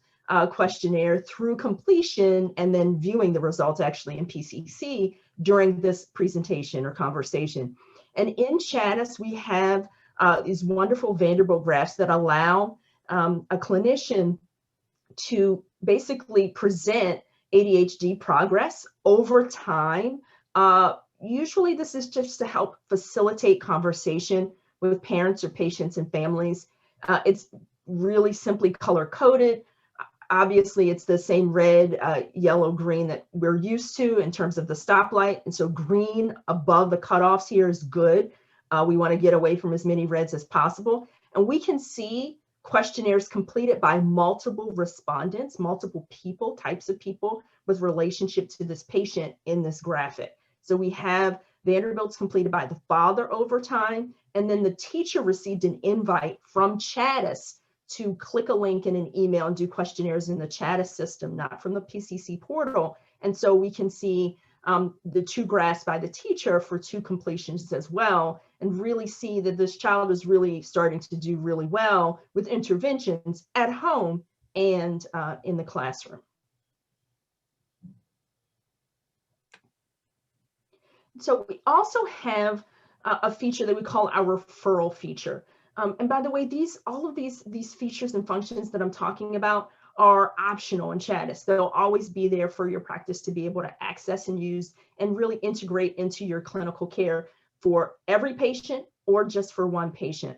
questionnaire through completion and then viewing the results actually in PCC during this presentation or conversation. And in CHADIS, we have these wonderful Vanderbilt graphs that allow a clinician to basically present ADHD progress over time. Usually this is just to help facilitate conversation with parents or patients and families. It's really simply color coded. Obviously it's the same red, yellow, green that we're used to in terms of the stoplight. And so green above the cutoffs here is good. We want to get away from as many reds as possible. And we can see questionnaires completed by multiple respondents, multiple people, types of people with relationship to this patient in this graphic. So we have Vanderbilt's completed by the father over time, and then the teacher received an invite from CHADIS to click a link in an email and do questionnaires in the CHADIS system, not from the PCC portal. And so we can see the two graphs by the teacher for two completions as well, and really see that this child is really starting to do really well with interventions at home and in the classroom. So we also have a feature that we call our referral feature. And by the way, all of these features and functions that I'm talking about are optional in CHADIS. They'll always be there for your practice to be able to access and use and really integrate into your clinical care for every patient or just for one patient.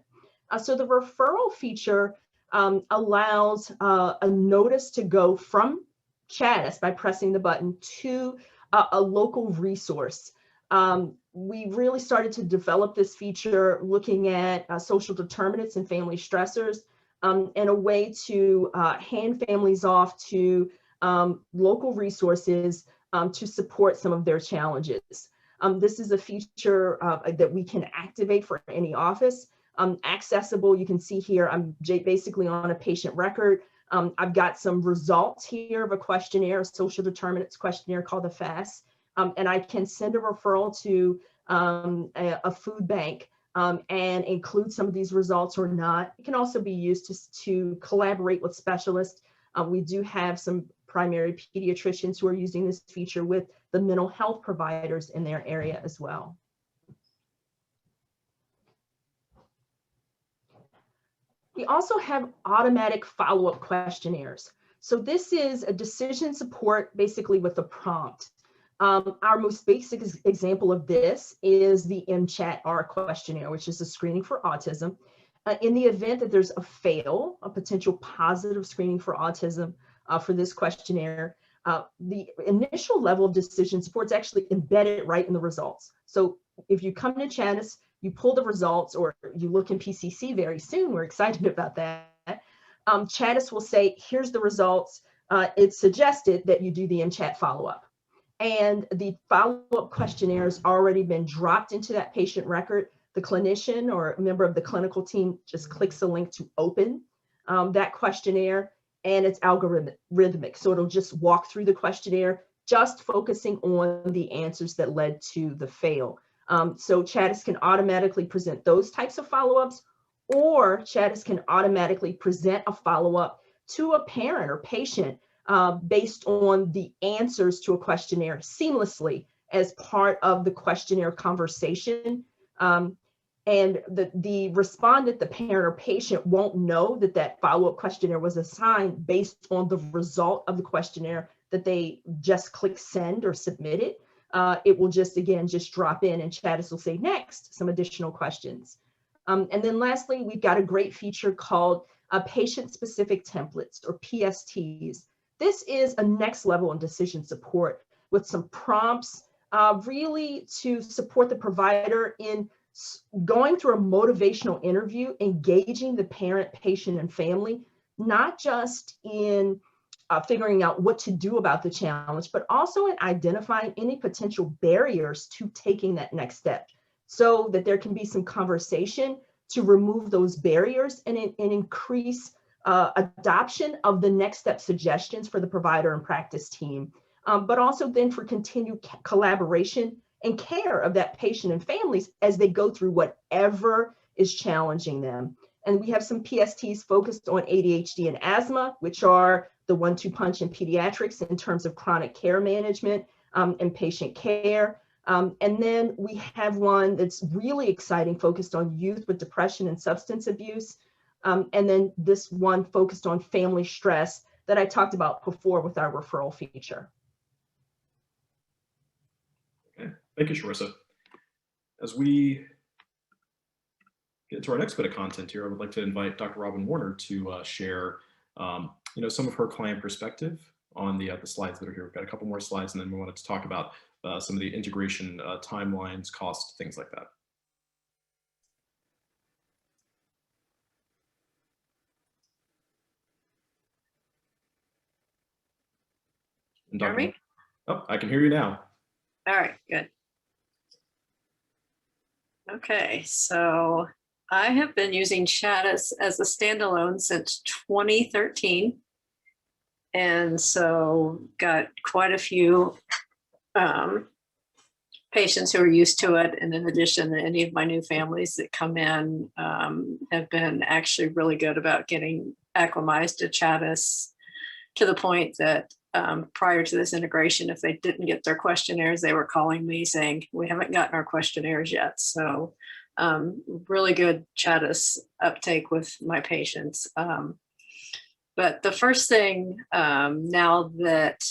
So the referral feature allows a notice to go from CHADIS by pressing the button to a local resource. We really started to develop this feature looking at social determinants and family stressors, and a way to hand families off to local resources to support some of their challenges. This is a feature that we can activate for any office. Accessible, you can see here, I'm basically on a patient record. I've got some results here of a questionnaire, a social determinants questionnaire called the FAST, and I can send a referral to a food bank and include some of these results or not. It can also be used to collaborate with specialists. We do have some primary pediatricians who are using this feature with the mental health providers in their area as well. We also have automatic follow-up questionnaires. So this is a decision support basically with a prompt. Our most basic example of this is the MCHAT-R questionnaire, which is a screening for autism. In the event that there's a fail, a potential positive screening for autism for this questionnaire, the initial level of decision support is actually embedded right in the results. So if you come to CHADIS, you pull the results, or you look in PCC very soon, we're excited about that. CHADIS will say, here's the results. It's suggested that you do the MCHAT follow-up. And the follow-up questionnaire has already been dropped into that patient record. The clinician or a member of the clinical team just clicks a link to open that questionnaire, and it's algorithmic. So it'll just walk through the questionnaire, just focusing on the answers that led to the fail. So CHADIS can automatically present those types of follow-ups, or CHADIS can automatically present a follow-up to a parent or patient based on the answers to a questionnaire seamlessly as part of the questionnaire conversation. And the respondent, the parent or patient, won't know that that follow-up questionnaire was assigned based on the result of the questionnaire that they just click send or submitted. It will just, again, just drop in and CHADIS will say, next, some additional questions. And then lastly, we've got a great feature called patient-specific templates, or PSTs. This is a next level in decision support with some prompts really to support the provider in going through a motivational interview, engaging the parent, patient, and family, not just in figuring out what to do about the challenge, but also in identifying any potential barriers to taking that next step, so that there can be some conversation to remove those barriers and increase adoption of the next step suggestions for the provider and practice team, but also then for continued collaboration and care of that patient and families as they go through whatever is challenging them. And we have some PSTs focused on ADHD and asthma, which are the 1-2 punch in pediatrics in terms of chronic care management and patient care. And then we have one that's really exciting, focused on youth with depression and substance abuse. And then this one focused on family stress that I talked about before with our referral feature. Okay, thank you, Charissa. As we get to our next bit of content here, I would like to invite Dr. Robin Warner to share some of her client perspective on the slides that are here. We've got a couple more slides, and then we wanted to talk about some of the integration timelines, costs, things like that. And Dr. Hear me? Oh, I can hear you now. All right, good. Okay, so I have been using CHADIS as a standalone since 2013. And so got quite a few patients who are used to it. And in addition, any of my new families that come in have been actually really good about getting acclimatized to CHADIS, to the point that prior to this integration, if they didn't get their questionnaires, they were calling me saying, we haven't gotten our questionnaires yet. So really good CHADIS uptake with my patients. But the first thing now that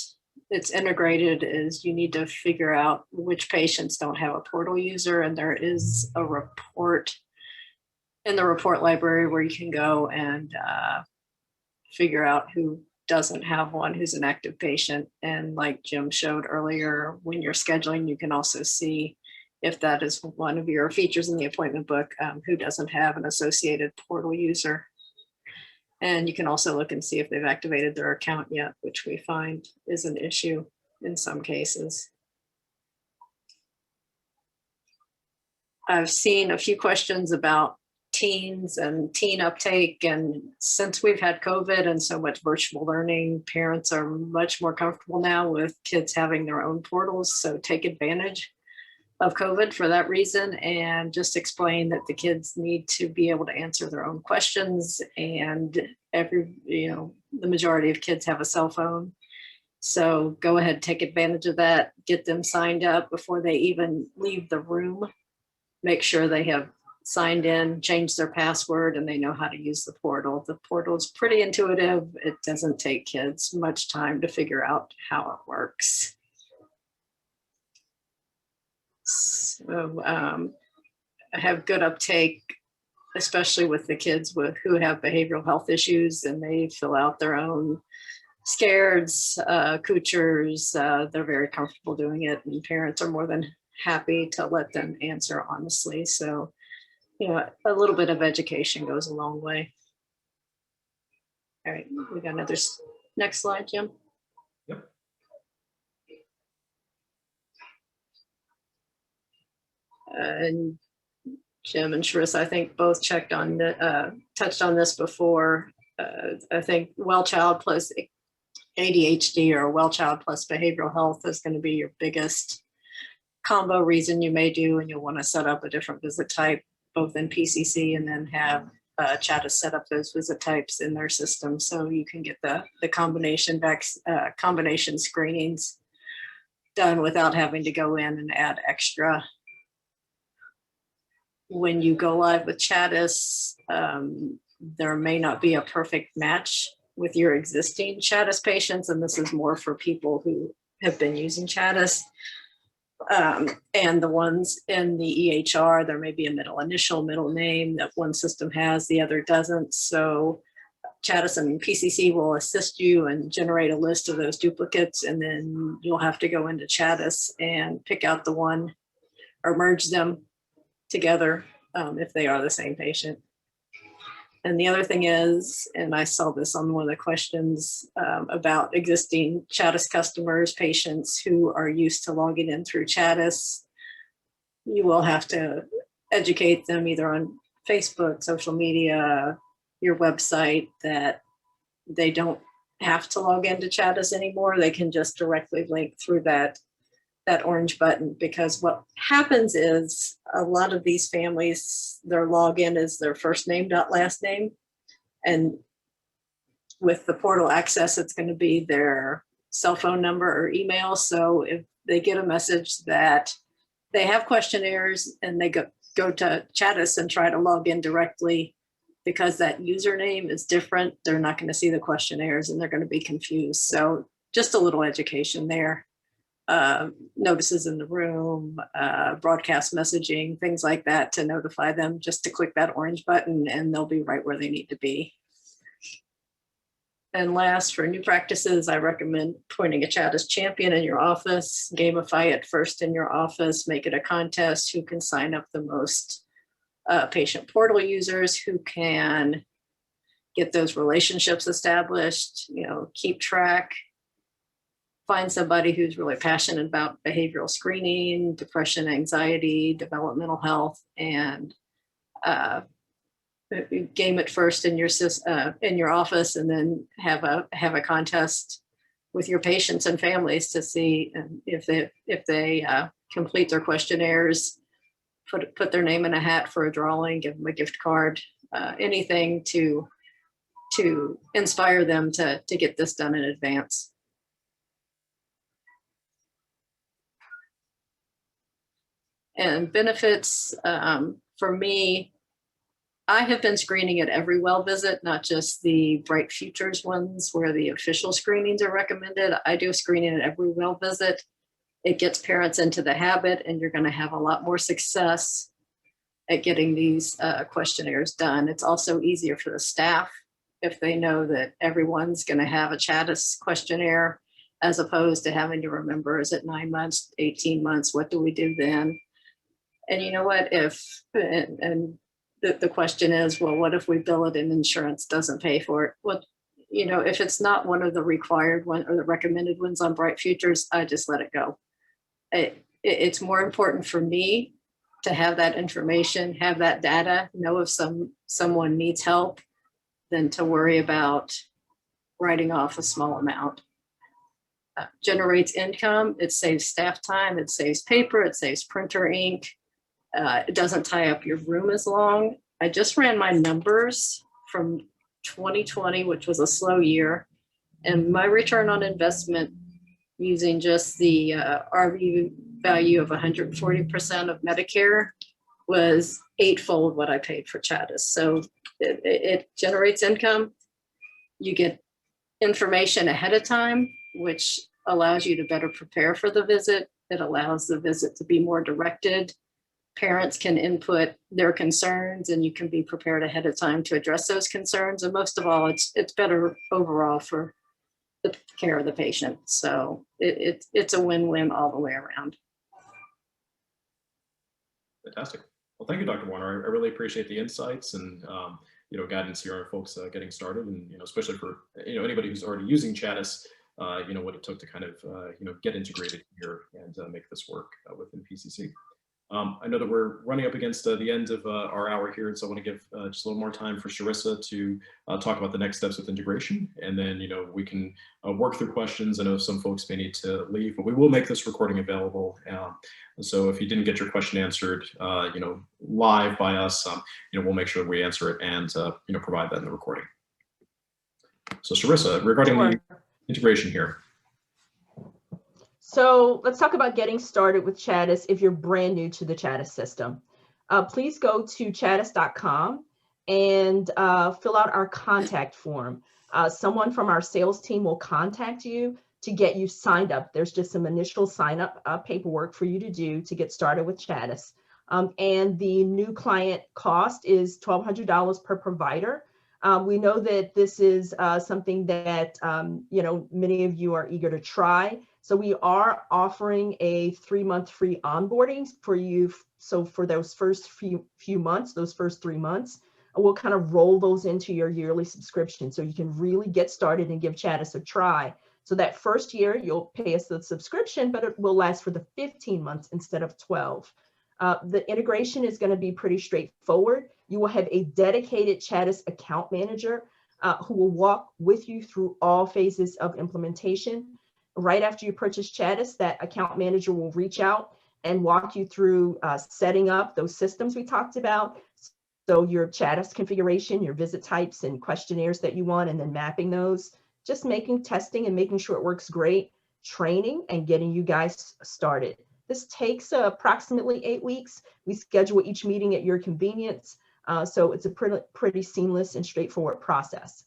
it's integrated is you need to figure out which patients don't have a portal user, and there is a report in the report library where you can go and figure out who doesn't have one, who's an active patient. And like Jim showed earlier, when you're scheduling, you can also see if that is one of your features in the appointment book, who doesn't have an associated portal user. And you can also look and see if they've activated their account yet, which we find is an issue in some cases. I've seen a few questions about teens and teen uptake. And since we've had COVID and so much virtual learning, parents are much more comfortable now with kids having their own portals. So take advantage of COVID for that reason, and just explain that the kids need to be able to answer their own questions. And the majority of kids have a cell phone. So go ahead, take advantage of that, get them signed up before they even leave the room. Make sure they have signed in, changed their password, and they know how to use the portal. The portal is pretty intuitive. It doesn't take kids much time to figure out how it works. So I have good uptake, especially with the kids who have behavioral health issues, and they fill out their own scareds, Kuchers. They're very comfortable doing it, and parents are more than happy to let them answer honestly. So, a little bit of education goes a long way. All right, we got another next slide, Jim. Yep. And Jim and Charissa, I think, both touched on this before. I think well child plus ADHD or well child plus behavioral health is going to be your biggest combo reason you may do, and you'll want to set up a different visit type, both in PCC and then have CHADIS set up those visit types in their system so you can get the combination screenings done without having to go in and add extra. When you go live with CHADIS, there may not be a perfect match with your existing CHADIS patients, and this is more for people who have been using CHADIS. And the ones in the EHR, there may be a middle initial, middle name that one system has, the other doesn't. So CHADIS and PCC will assist you and generate a list of those duplicates, and then you'll have to go into CHADIS and pick out the one or merge them together if they are the same patient. And the other thing is, and I saw this on one of the questions about existing CHADIS customers, patients who are used to logging in through CHADIS, you will have to educate them either on Facebook, social media, your website, that they don't have to log into CHADIS anymore. They can just directly link through that orange button, because what happens is a lot of these families, their login is their first name dot last name. And with the portal access, it's going to be their cell phone number or email. So if they get a message that they have questionnaires and they go to CHADIS and try to log in directly, because that username is different, they're not going to see the questionnaires and they're going to be confused. So just a little education there. Notices in the room, broadcast messaging, things like that to notify them, just to click that orange button and they'll be right where they need to be. And last, for new practices, I recommend appointing a CHADIS champion in your office, gamify it first in your office, make it a contest who can sign up the most patient portal users, who can get those relationships established, keep track. Find somebody who's really passionate about behavioral screening, depression, anxiety, developmental health, and game it first in your office, and then have a contest with your patients and families to see if they complete their questionnaires, put their name in a hat for a drawing, give them a gift card, anything to inspire them to get this done in advance. And benefits, for me, I have been screening at every well visit, not just the Bright Futures ones where the official screenings are recommended. I do screening at every well visit. It gets parents into the habit, and you're going to have a lot more success at getting these questionnaires done. It's also easier for the staff if they know that everyone's going to have a CHADIS questionnaire, as opposed to having to remember, is it 9 months, 18 months, what do we do then? And you know what, the question is, well, what if we bill it and insurance doesn't pay for it? Well, if it's not one of the required one or the recommended ones on Bright Futures, I just let it go. It's more important for me to have that information, have that data, know if someone needs help, than to worry about writing off a small amount. Generates income, it saves staff time, it saves paper, it saves printer ink. It doesn't tie up your room as long. I just ran my numbers from 2020, which was a slow year, and my return on investment using just the RV value of 140% of Medicare was 8-fold what I paid for CHADIS. So it generates income. You get information ahead of time, which allows you to better prepare for the visit. It allows the visit to be more directed. Parents can input their concerns, and you can be prepared ahead of time to address those concerns. And most of all, it's better overall for the care of the patient. So it's a win-win all the way around. Fantastic. Well, thank you, Dr. Warner. I really appreciate the insights and guidance here on folks getting started, and especially for anybody who's already using CHADIS, what it took to kind of get integrated here and make this work within PCC. I know that we're running up against the end of our hour here, and so I want to give just a little more time for Charissa to talk about the next steps with integration, and then we can work through questions. I know some folks may need to leave, but we will make this recording available. So if you didn't get your question answered, live by us, we'll make sure we answer it and provide that in the recording. So Charissa, regarding the integration here. So let's talk about getting started with CHADIS if you're brand new to the CHADIS system. Please go to chadis.com and fill out our contact form. Someone from our sales team will contact you to get you signed up. There's just some initial sign up paperwork for you to do to get started with CHADIS. And the new client cost is $1,200 per provider. We know that this is something that many of you are eager to try. So we are offering a 3-month free onboarding for you. So for those first few months, those first 3 months, we'll kind of roll those into your yearly subscription so you can really get started and give CHADIS a try. So that first year, you'll pay us the subscription, but it will last for the 15 months instead of 12. The integration is going to be pretty straightforward. You will have a dedicated CHADIS account manager who will walk with you through all phases of implementation. Right after you purchase CHADIS, that account manager will reach out and walk you through setting up those systems we talked about. So your CHADIS configuration, your visit types and questionnaires that you want, and then mapping those, just testing and making sure it works great, training and getting you guys started. This takes approximately 8 weeks. We schedule each meeting at your convenience. So it's a pretty seamless and straightforward process.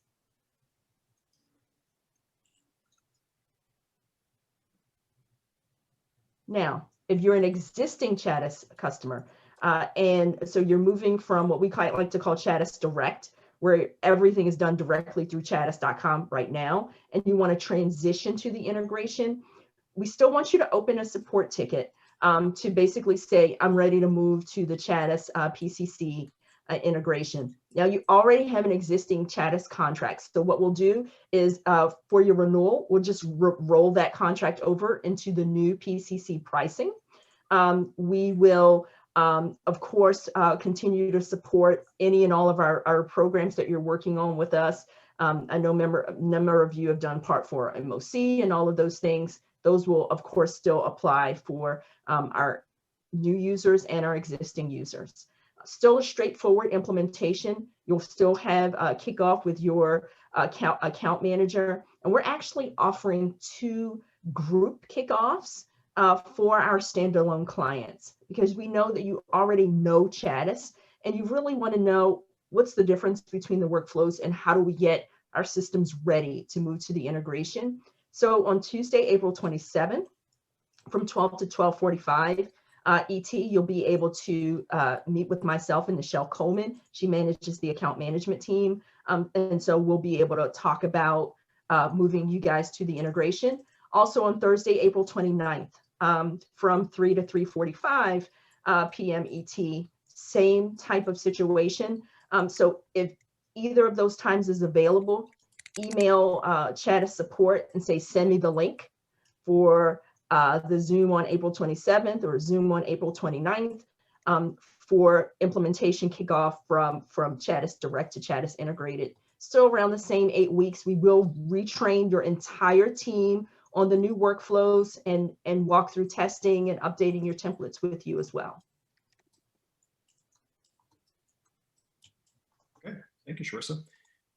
Now, if you're an existing CHADIS customer, and so you're moving from what we like to call CHADIS Direct, where everything is done directly through chadis.com right now, and you want to transition to the integration, we still want you to open a support ticket to basically say, I'm ready to move to the CHADIS PCC integration. Now you already have an existing CHADIS contract. So what we'll do is for your renewal, we'll just roll that contract over into the new PCC pricing. We will, of course, continue to support any and all of our programs that you're working on with us. I know a number of you have done Part 4 MOC and all of those things. Those will, of course, still apply for our new users and our existing users. Still a straightforward implementation. You'll still have kickoff with your account manager. And we're actually offering 2 group kickoffs for our standalone clients, because we know that you already know CHADIS and you really want to know what's the difference between the workflows and how do we get our systems ready to move to the integration. So on Tuesday, April 27th, from 12 to 12:45 ET, you'll be able to meet with myself and Michelle Coleman. She manages the account management team. And so we'll be able to talk about moving you guys to the integration. Also on Thursday, April 29th, from 3 to 3:45 p.m. ET, same type of situation. So if either of those times is available, email CHADIS support and say, send me the link for the Zoom on April 27th or Zoom on April 29th for implementation kickoff from CHADIS Direct to CHADIS Integrated. Still around the same 8 weeks. We will retrain your entire team on the new workflows and walk through testing and updating your templates with you as well. Okay, thank you, Charissa.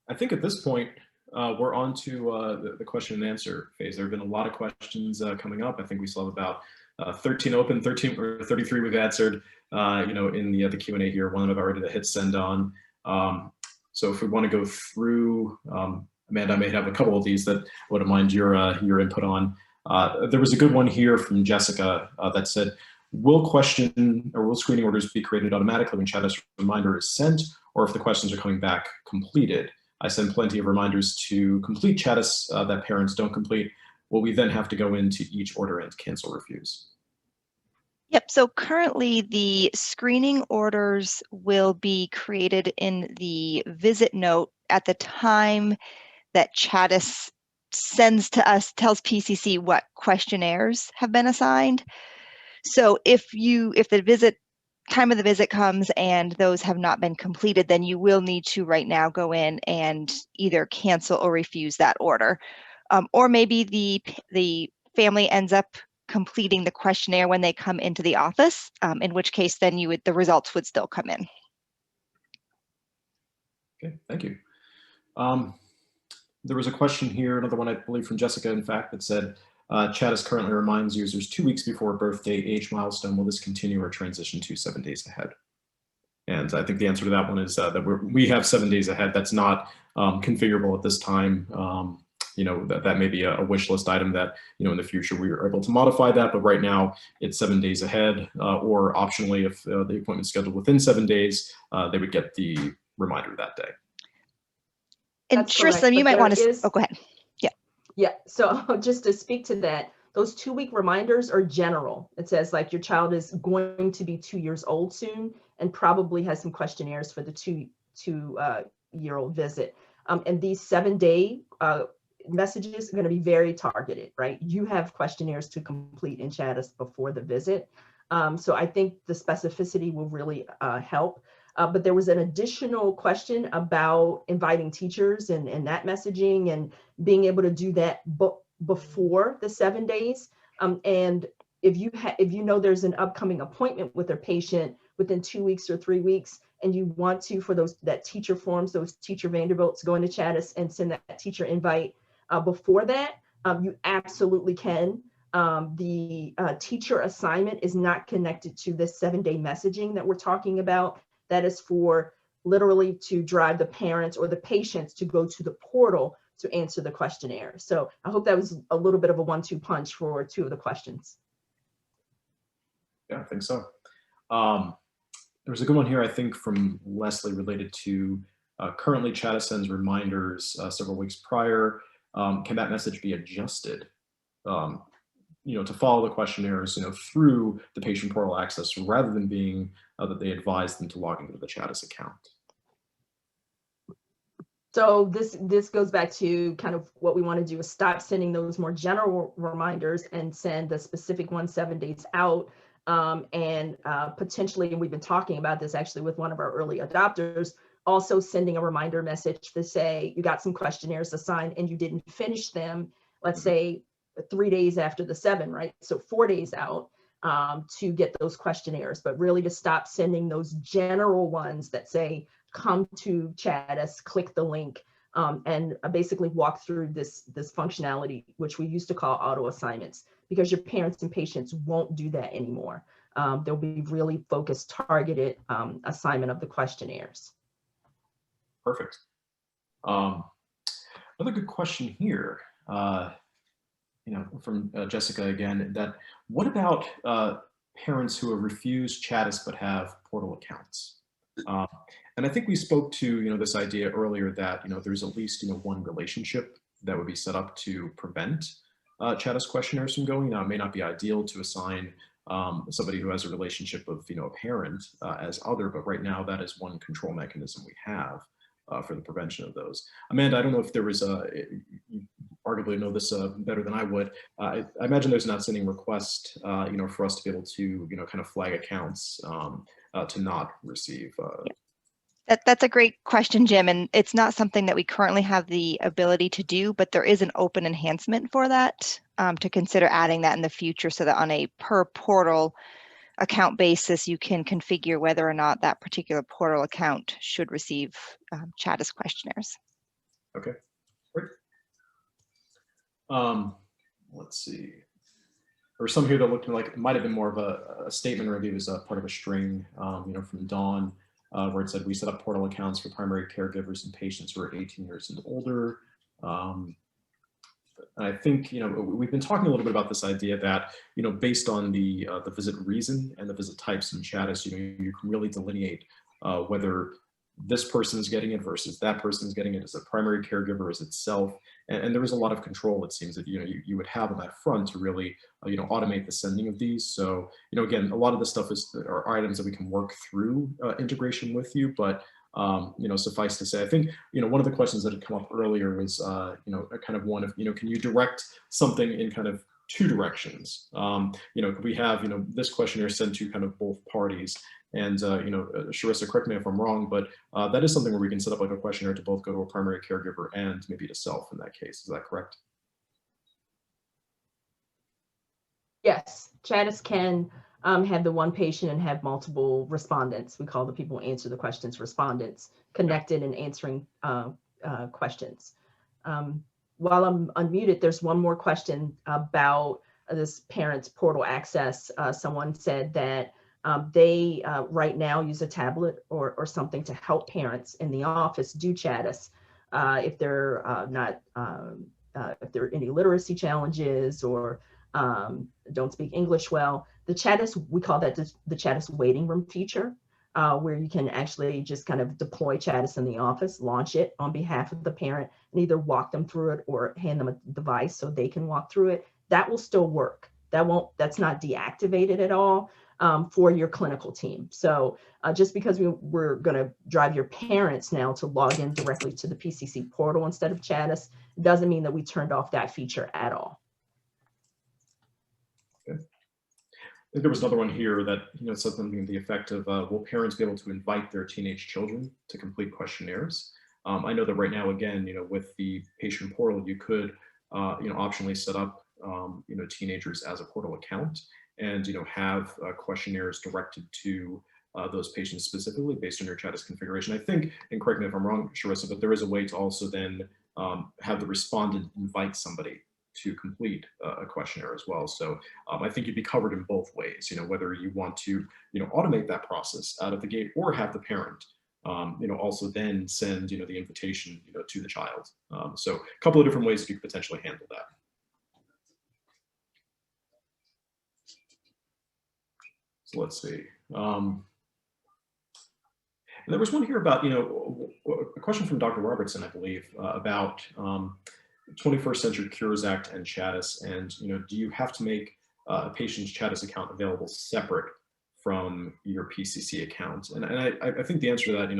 I think at this point, we're on to the question and answer phase. There have been a lot of questions coming up. I think we still have about 13 open, 13 or 33 we've answered, in the Q&A here. One I've already hit send on. So if we want to go through, Amanda, I may have a couple of these that I wouldn't mind your input on. There was a good one here from Jessica that said, will screening orders be created automatically when CHADIS reminder is sent, or if the questions are coming back completed? I send plenty of reminders to complete CHADIS that parents don't complete. Will we then have to go into each order and cancel refuse? Yep, so currently the screening orders will be created in the visit note at the time that CHADIS sends to us, tells PCC what questionnaires have been assigned. So if the time of the visit comes and those have not been completed, then you will need to right now go in and either cancel or refuse that order. Or maybe the family ends up completing the questionnaire when they come into the office, in which case then the results would still come in. Okay, thank you. There was a question here, another one I believe from Jessica, in fact, that said, CHADIS currently reminds users 2 weeks before birthday age milestone. Will this continue or transition to 7 days ahead? And I think the answer to that one is that we have 7 days ahead. That's not configurable at this time. That may be a wish list item that, in the future we are able to modify that, but right now it's 7 days ahead, or optionally, if the appointment's scheduled within 7 days, they would get the reminder that day. And Tristan, you might want to, go ahead. Yeah, so just to speak to that, those 2-week reminders are general. It says like your child is going to be 2 years old soon and probably has some questionnaires for the two-year-old visit. And these 7-day messages are going to be very targeted, right? You have questionnaires to complete in CHADIS before the visit. So I think the specificity will really help. But there was an additional question about inviting teachers and that messaging and being able to do that before the 7 days. And if you know there's an upcoming appointment with a patient within 2 weeks or 3 weeks, and you want to, for that teacher forms, those teacher Vanderbilts, go into CHADIS and send that teacher invite before that, you absolutely can. The teacher assignment is not connected to this 7-day messaging that we're talking about. That is for literally to drive the parents or the patients to go to the portal to answer the questionnaire. So I hope that was a little bit of a 1-2 punch for 2 of the questions. Yeah, I think so. There was a good one here, I think, from Leslie related to currently CHADIS sends reminders several weeks prior. Can that message be adjusted? To follow the questionnaires, through the patient portal access, rather than being that they advise them to log into the CHADIS account. So this goes back to kind of what we want to do is stop sending those more general reminders and send the specific one 7 days out. And potentially, and we've been talking about this actually with one of our early adopters, also sending a reminder message to say you got some questionnaires assigned and you didn't finish them, let's say 3 days after the 7, right? So 4 days out to get those questionnaires, but really to stop sending those general ones that say, come to CHADIS, click the link, and basically walk through this functionality, which we used to call auto assignments, because your parents and patients won't do that anymore. There'll be really focused, targeted assignment of the questionnaires. Perfect. Another good question here. From Jessica again, that what about parents who have refused CHADIS but have portal accounts? And I think we spoke to, this idea earlier that, there's at least, one relationship that would be set up to prevent CHADIS questionnaires from going. Now, it may not be ideal to assign somebody who has a relationship of, a parent as other, but right now that is one control mechanism we have for the prevention of those. Amanda, I don't know if there was you arguably know this better than I would. I imagine there's an outstanding request, for us to be able to, kind of flag accounts to not receive. That's a great question, Jim, and it's not something that we currently have the ability to do, but there is an open enhancement for that to consider adding that in the future, so that on a per portal account basis, you can configure whether or not that particular portal account should receive CHADIS questionnaires. Okay, great. Let's see. There were some here that looked like it might have been more of a statement, or maybe it was a part of a string, from Dawn, where it said we set up portal accounts for primary caregivers and patients who are 18 years and older. I think, we've been talking a little bit about this idea that, based on the visit reason and the visit types in CHADIS, you can really delineate whether this person is getting it versus that person is getting it as a primary caregiver as itself. And there is a lot of control, it seems, that, you would have on that front to really, automate the sending of these. So, again, a lot of this stuff are items that we can work through integration with you, but suffice to say, I think, one of the questions that had come up earlier was, kind of one of, can you direct something in kind of two directions. Could we have, this questionnaire sent to kind of both parties? And, Charissa, correct me if I'm wrong, but that is something where we can set up like a questionnaire to both go to a primary caregiver and maybe to self in that case. Is that correct? Yes, CHADIS can have the one patient and have multiple respondents. We call the people who answer the questions respondents, connected and answering questions. While I'm unmuted, there's one more question about this parent's portal access. Someone said that they right now use a tablet or something to help parents in the office do CHADIS if they're if there are any literacy challenges or don't speak English well. The CHADIS, we call that the CHADIS waiting room feature, where you can actually just kind of deploy CHADIS in the office, launch it on behalf of the parent, and either walk them through it or hand them a device so they can walk through it. That will still work. That's not deactivated at all for your clinical team. So just because we're going to drive your parents now to log in directly to the PCC portal instead of CHADIS, doesn't mean that we turned off that feature at all. Okay. I think there was another one here that said something to the effect of, will parents be able to invite their teenage children to complete questionnaires? I know that right now, again, with the patient portal, you could, optionally set up, teenagers as a portal account and, have questionnaires directed to those patients specifically based on your CHADIS configuration. I think, and correct me if I'm wrong, Charissa, but there is a way to also then have the respondent invite somebody to complete a questionnaire as well. So I think you'd be covered in both ways, whether you want to, automate that process out of the gate or have the parent, also then send, the invitation, to the child. So a couple of different ways you could potentially handle that. So let's see. And there was one here about, a question from Dr. Robertson, I believe, about 21st Century Cures Act and CHADIS, and do you have to make a patient's CHADIS account available separate from your PCC account? And I think the answer to that,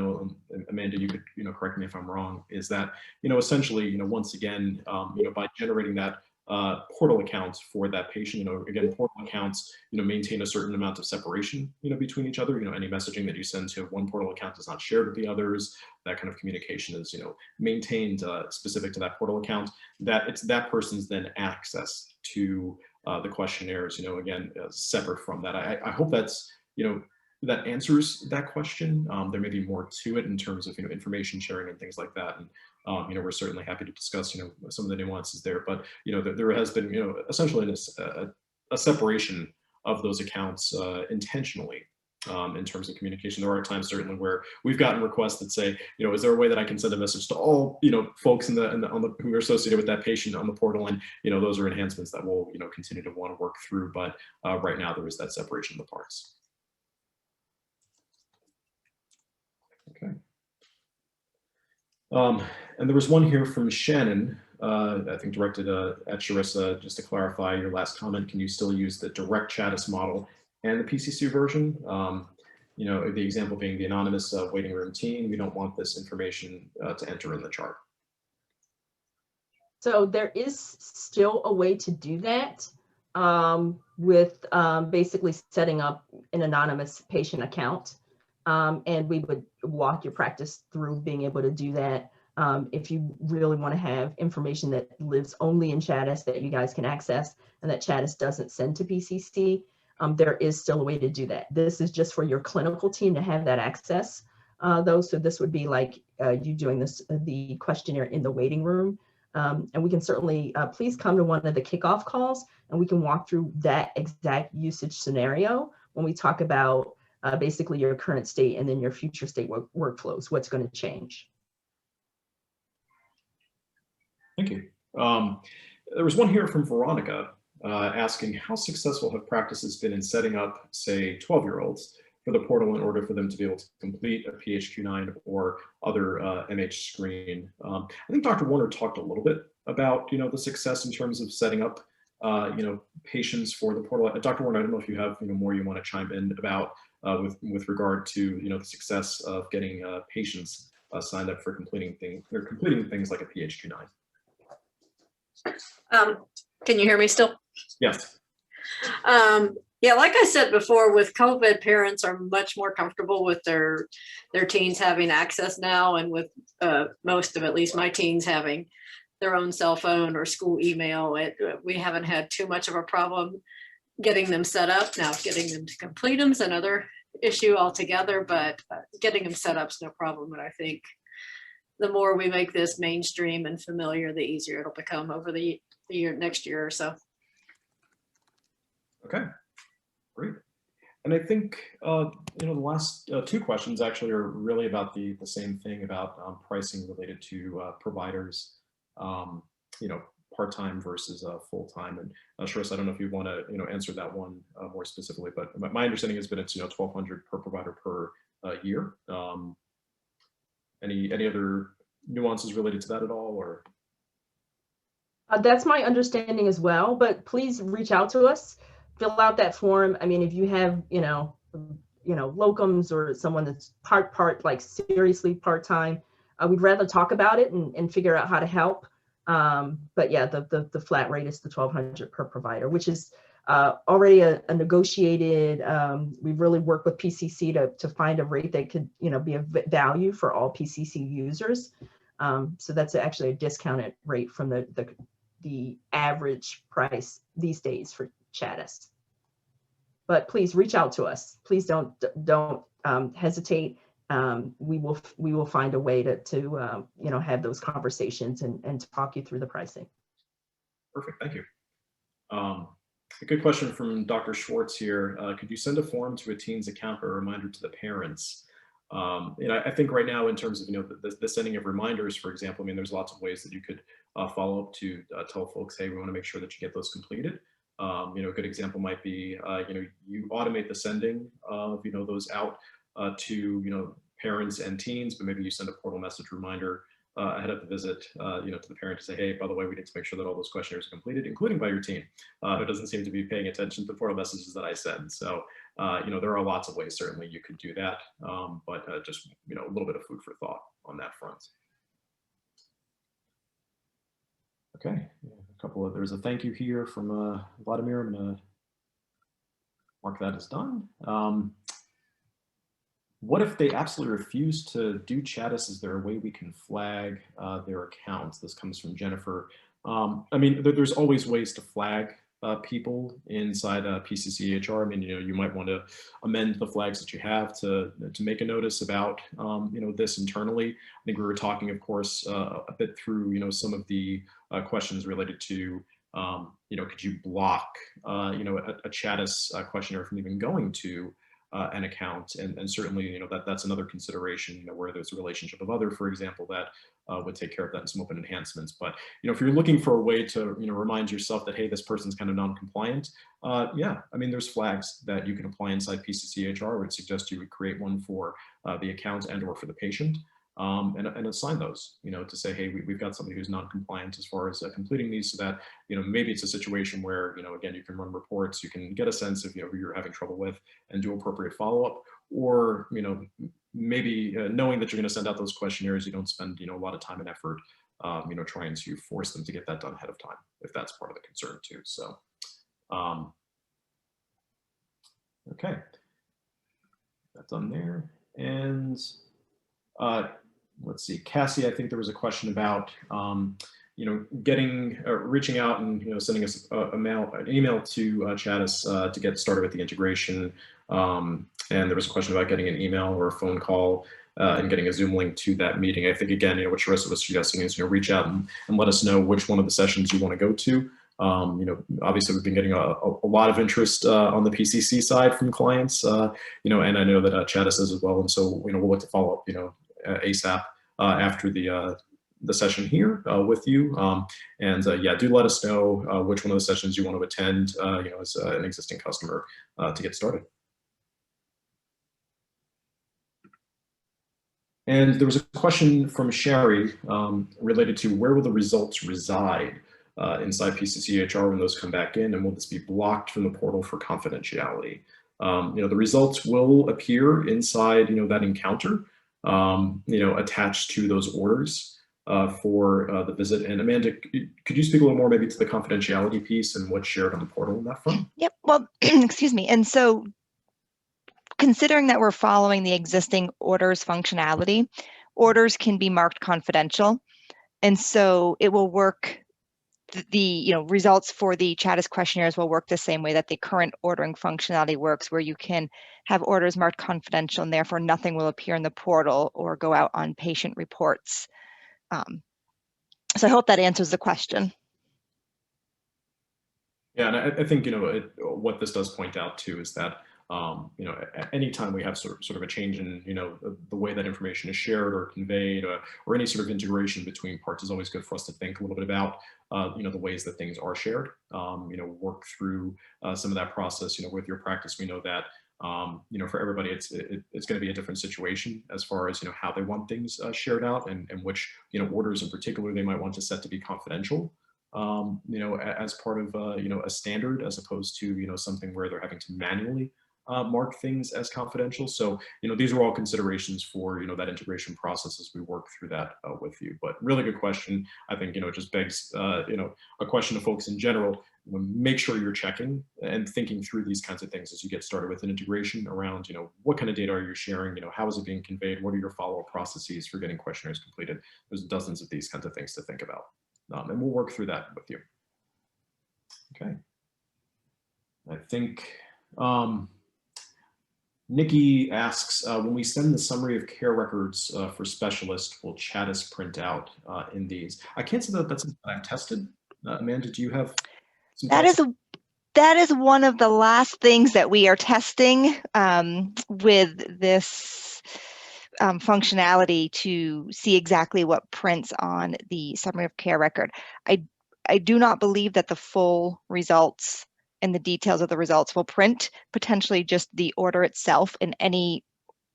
Amanda, you could correct me if I'm wrong, is that essentially once again by generating that portal accounts for that patient, again, portal accounts maintain a certain amount of separation between each other. Any messaging that you send to one portal account is not shared with the others. That kind of communication is maintained specific to that portal account. That it's that person's then access to the questionnaires, again, separate from that. I hope that's that answers that question. There may be more to it in terms of information sharing and things like that. And we're certainly happy to discuss some of the nuances there. But there has been essentially a separation of those accounts intentionally in terms of communication. There are times certainly where we've gotten requests that say, is there a way that I can send a message to all folks who are associated with that patient on the portal? And those are enhancements that we'll continue to want to work through. But right now there is that separation of the parts. Okay. And there was one here from Shannon, I think directed at Charissa, just to clarify your last comment. Can you still use the direct CHADIS model and the PCC version? The example being the anonymous waiting room teen. We don't want this information to enter in the chart. So there is still a way to do that with basically setting up an anonymous patient account. And we would walk your practice through being able to do that. If you really want to have information that lives only in CHADIS that you guys can access and that CHADIS doesn't send to PCC, there is still a way to do that. This is just for your clinical team to have that access, though. So this would be like you doing the questionnaire in the waiting room. And we can certainly, please come to one of the kickoff calls and we can walk through that exact usage scenario when we talk about basically your current state and then your future state workflows, what's going to change. Thank you. There was one here from Veronica asking, how successful have practices been in setting up, say, 12-year-olds for the portal in order for them to be able to complete a PHQ-9 or other MH screen? I think Dr. Warner talked a little bit about the success in terms of setting up patients for the portal. Dr. Warner, I don't know if you have more you want to chime in about with regard to the success of getting patients signed up for completing things like a PHQ-9. Can you hear me still? Yes. Yeah, like I said before, with COVID, parents are much more comfortable with their teens having access now, and with most of at least my teens having their own cell phone or school email. We haven't had too much of a problem getting them set up. Now, getting them to complete them is another issue altogether, but getting them set up is no problem. And I think the more we make this mainstream and familiar, the easier it'll become over the next year or so. Okay, great. And I think, the last two questions actually are really about the same thing about pricing related to providers, part-time versus full-time. And Charissa, I don't know if you want to, answer that one more specifically, but my understanding has been it's, $1,200 per provider per year. Any other nuances related to that at all, or? That's my understanding as well, but please reach out to us, fill out that form. I mean, if you have, locums or someone that's part, like seriously part-time, we'd rather talk about it and figure out how to help. But yeah, the flat rate is the $1,200 per provider, which is already a negotiated. We've really worked with PCC to find a rate that could, be of value for all PCC users. So that's actually a discounted rate from the average price these days for CHADIS. But please reach out to us. Please don't hesitate. We will find a way to have those conversations and talk you through the pricing. Perfect, thank you. A good question from Dr. Schwartz here. Could you send a form to a teen's account or a reminder to the parents? I think right now, in terms of the sending of reminders, for example, there's lots of ways that you could follow up to tell folks, hey, we want to make sure that you get those completed. A good example might be, you automate the sending of those out to parents and teens, but maybe you send a portal message reminder ahead of the visit, to the parent to say, hey, by the way, we need to make sure that all those questionnaires are completed, including by your teen, who doesn't seem to be paying attention to the portal messages that I send. So, there are lots of ways certainly you could do that, but just a little bit of food for thought on that front. Okay, there's a thank you here from Vladimir. I'm gonna mark that as done. What if they absolutely refuse to do CHADIS? Is there a way we can flag their accounts? This comes from Jennifer. There's always ways to flag people inside PCC HR. You might want to amend the flags that you have to make a notice about, this internally. I think we were talking, of course, a bit through, some of the questions related to, could you block, a CHADIS questionnaire from even going to an account, and certainly that's another consideration where there's a relationship of other, for example, that would take care of that and some open enhancements. But if you're looking for a way to remind yourself that, hey, this person's kind of non-compliant, yeah, there's flags that you can apply inside PCC HR. I would suggest you would create one for the account and or for the patient, and assign those, to say, hey, we've got somebody who's non-compliant as far as completing these, so that maybe it's a situation where again, you can run reports, you can get a sense of who you're having trouble with and do appropriate follow-up, or maybe knowing that you're going to send out those questionnaires, you don't spend a lot of time and effort trying to force them to get that done ahead of time, if that's part of the concern too. So okay, that's done there. And let's see, Cassie, I think there was a question about, reaching out and, sending us an email to CHADIS to get started with the integration. And there was a question about getting an email or a phone call and getting a Zoom link to that meeting. I think, again, what Charissa was suggesting is, reach out and let us know which one of the sessions you want to go to. Obviously we've been getting a lot of interest on the PCC side from clients, and I know that CHADIS is as well. And so, we'll look to follow up, ASAP after the session here with you. Yeah, do let us know which one of the sessions you want to attend, as an existing customer to get started. And there was a question from Sherry related to where will the results reside inside PCC HR when those come back in, and will this be blocked from the portal for confidentiality? The results will appear inside, that encounter, attached to those orders. for the visit. And Amanda, could you speak a little more maybe to the confidentiality piece and what's shared on the portal on that front? Yep. Well, excuse me. And so considering that we're following the existing orders functionality, orders can be marked confidential. And so it will work, the results for the CHADIS questionnaires will work the same way that the current ordering functionality works, where you can have orders marked confidential and therefore nothing will appear in the portal or go out on patient reports. So I hope that answers the question. Yeah, and I think, what this does point out too is that, anytime we have sort of a change in, the way that information is shared or conveyed, or any sort of integration between parts, is always good for us to think a little bit about, the ways that things are shared, work through some of that process, with your practice. We know that, for everybody, it's going to be a different situation as far as, how they want things shared out, and which, orders in particular they might want to set to be confidential. As part of, a standard, as opposed to, something where they're having to manually mark things as confidential. So, these are all considerations for, that integration process as we work through that with you. But really good question. I think, it just begs, a question to folks in general. Make sure you're checking and thinking through these kinds of things as you get started with an integration around, what kind of data are you sharing? How is it being conveyed? What are your follow-up processes for getting questionnaires completed? There's dozens of these kinds of things to think about. And we'll work through that with you. Okay. I think Nikki asks, when we send the summary of care records for specialists, will CHADIS print out in these? I can't say that that's something I've tested. Amanda, do you have some thoughts? That is one of the last things that we are testing with this functionality, to see exactly what prints on the summary of care record. I do not believe that the full results and the details of the results will print, potentially just the order itself and any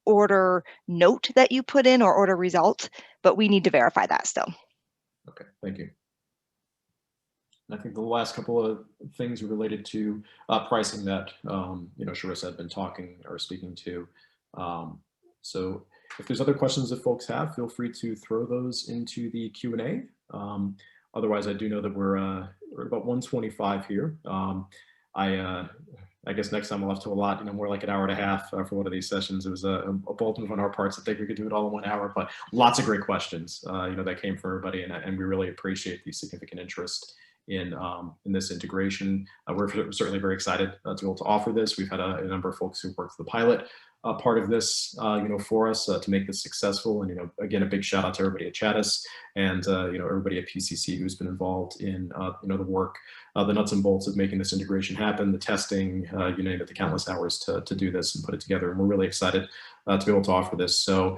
order note that you put in or order result, but we need to verify that still. Okay, thank you. I think the last couple of things are related to pricing that, Charissa had been talking or speaking to. So if there's other questions that folks have, feel free to throw those into the Q&A. Otherwise, I do know that we're about 1:25 here. I guess next time we'll have to allot, more like an hour and a half for one of these sessions. It was a bold move on our parts to think we could do it all in 1 hour, but lots of great questions, that came from everybody, and we really appreciate the significant interest in this integration. We're certainly very excited to be able to offer this. We've had a number of folks who worked the pilot part of this, for us to make this successful. And, again, a big shout out to everybody at CHADIS and, everybody at PCC who's been involved in, the work, the nuts and bolts of making this integration happen, the testing, you name it, the countless hours to do this and put it together. And we're really excited to be able to offer this. So,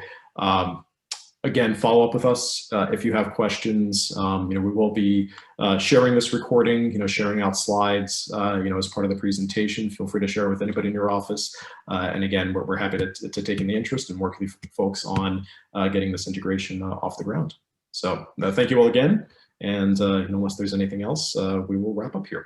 again, follow up with us if you have questions. We will be sharing this recording, sharing out slides, as part of the presentation. Feel free to share with anybody in your office. And again, we're happy to take in the interest and work with folks on getting this integration off the ground. So thank you all again. And unless there's anything else, we will wrap up here.